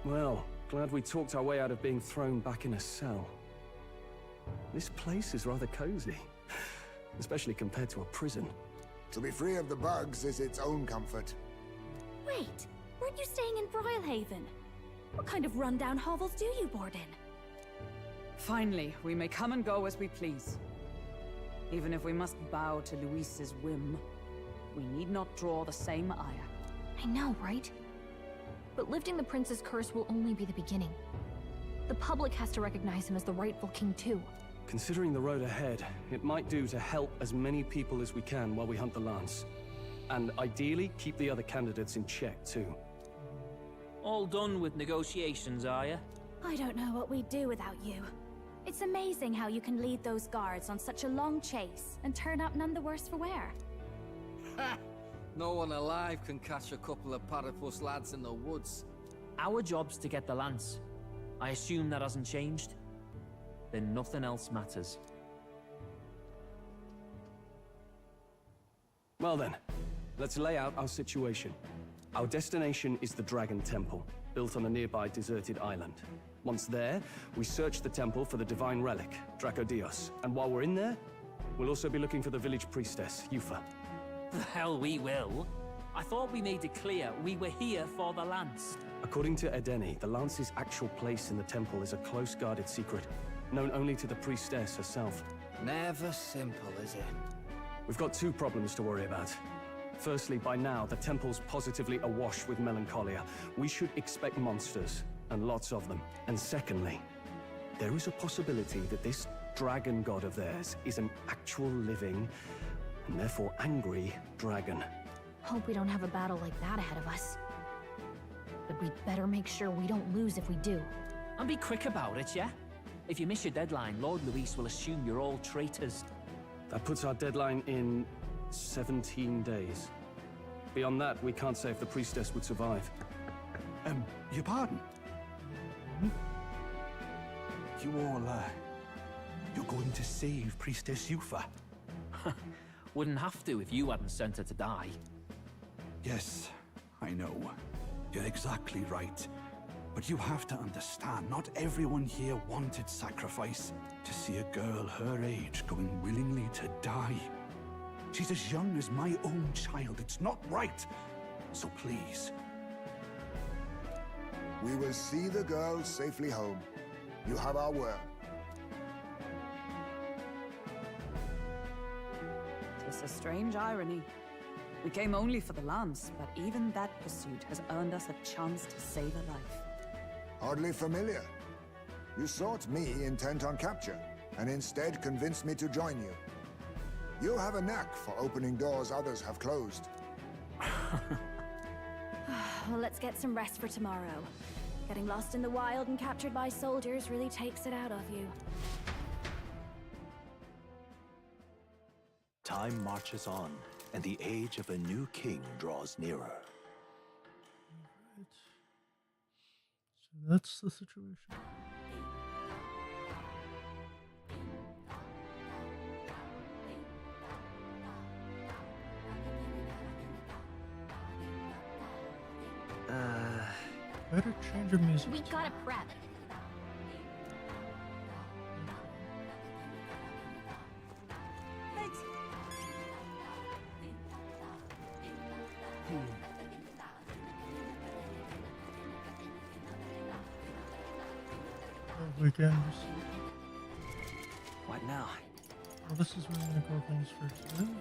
Well, glad we talked our way out of being thrown back in a cell. This place is rather cozy, especially compared to a prison. To be free of the bugs is its own comfort. Wait, weren't you staying in Broilhaven? What kind of rundown hovels do you board in? Finally, we may come and go as we please. Even if we must bow to Luis's whim, we need not draw the same ire. I know, right? But lifting the prince's curse will only be the beginning. The public has to recognize him as the rightful king too. Considering the road ahead, it might do to help as many people as we can while we hunt the lance. And ideally, keep the other candidates in check too. All done with negotiations, are you? I don't know what we'd do without you. It's amazing how you can lead those guards on such a long chase and turn up none the worse for wear. Ha! No one alive can catch a couple of platypus lads in the woods. Our job's to get the lance. I assume that hasn't changed? Then nothing else matters. Well then, let's lay out our situation. Our destination is the Dragon Temple, built on a nearby deserted island. Once there, we search the temple for the divine relic, Dracodios. And while we're in there, we'll also be looking for the village priestess, Yufa. The hell we will. I thought we made it clear we were here for the lance. According to Edeni, the lance's actual place in the temple is a close guarded secret, known only to the priestess herself. Never simple, is it? We've got 2 problems to worry about. Firstly, by now, the temple's positively awash with melancholia. We should expect monsters, and lots of them. And secondly, there is a possibility that this dragon god of theirs is an actual living, and therefore angry, dragon. Hope we don't have a battle like that ahead of us. But we'd better make sure we don't lose if we do. And be quick about it, yeah? If you miss your deadline, Lord Luis will assume you're all traitors. That puts our deadline in 17 days. Beyond that, we can't say if the priestess would survive. Your pardon? You all, you're going to save Priestess Yufa? Wouldn't have to if you hadn't sent her to die. Yes, I know. You're exactly right. But you have to understand, not everyone here wanted sacrifice. To see a girl her age going willingly to die. She's as young as my own child. It's not right. So please. We will see the girl safely home. You have our word. It's a strange irony. We came only for the lance, but even that pursuit has earned us a chance to save a life. Oddly familiar. You sought me intent on capture. and instead convinced me to join you. You have a knack for opening doors others have closed. Well, let's get some rest for tomorrow. Getting lost in the wild and captured by soldiers really takes it out of you. Time marches on, and the age of a new king draws nearer. Right. So that's the situation. Better change of music. We gotta prep. Thanks. We can just... What now? Well, this is where I'm gonna call things for today.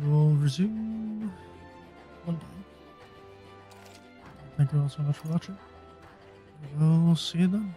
We'll resume one day. Thank you all so much for watching. We'll see you then.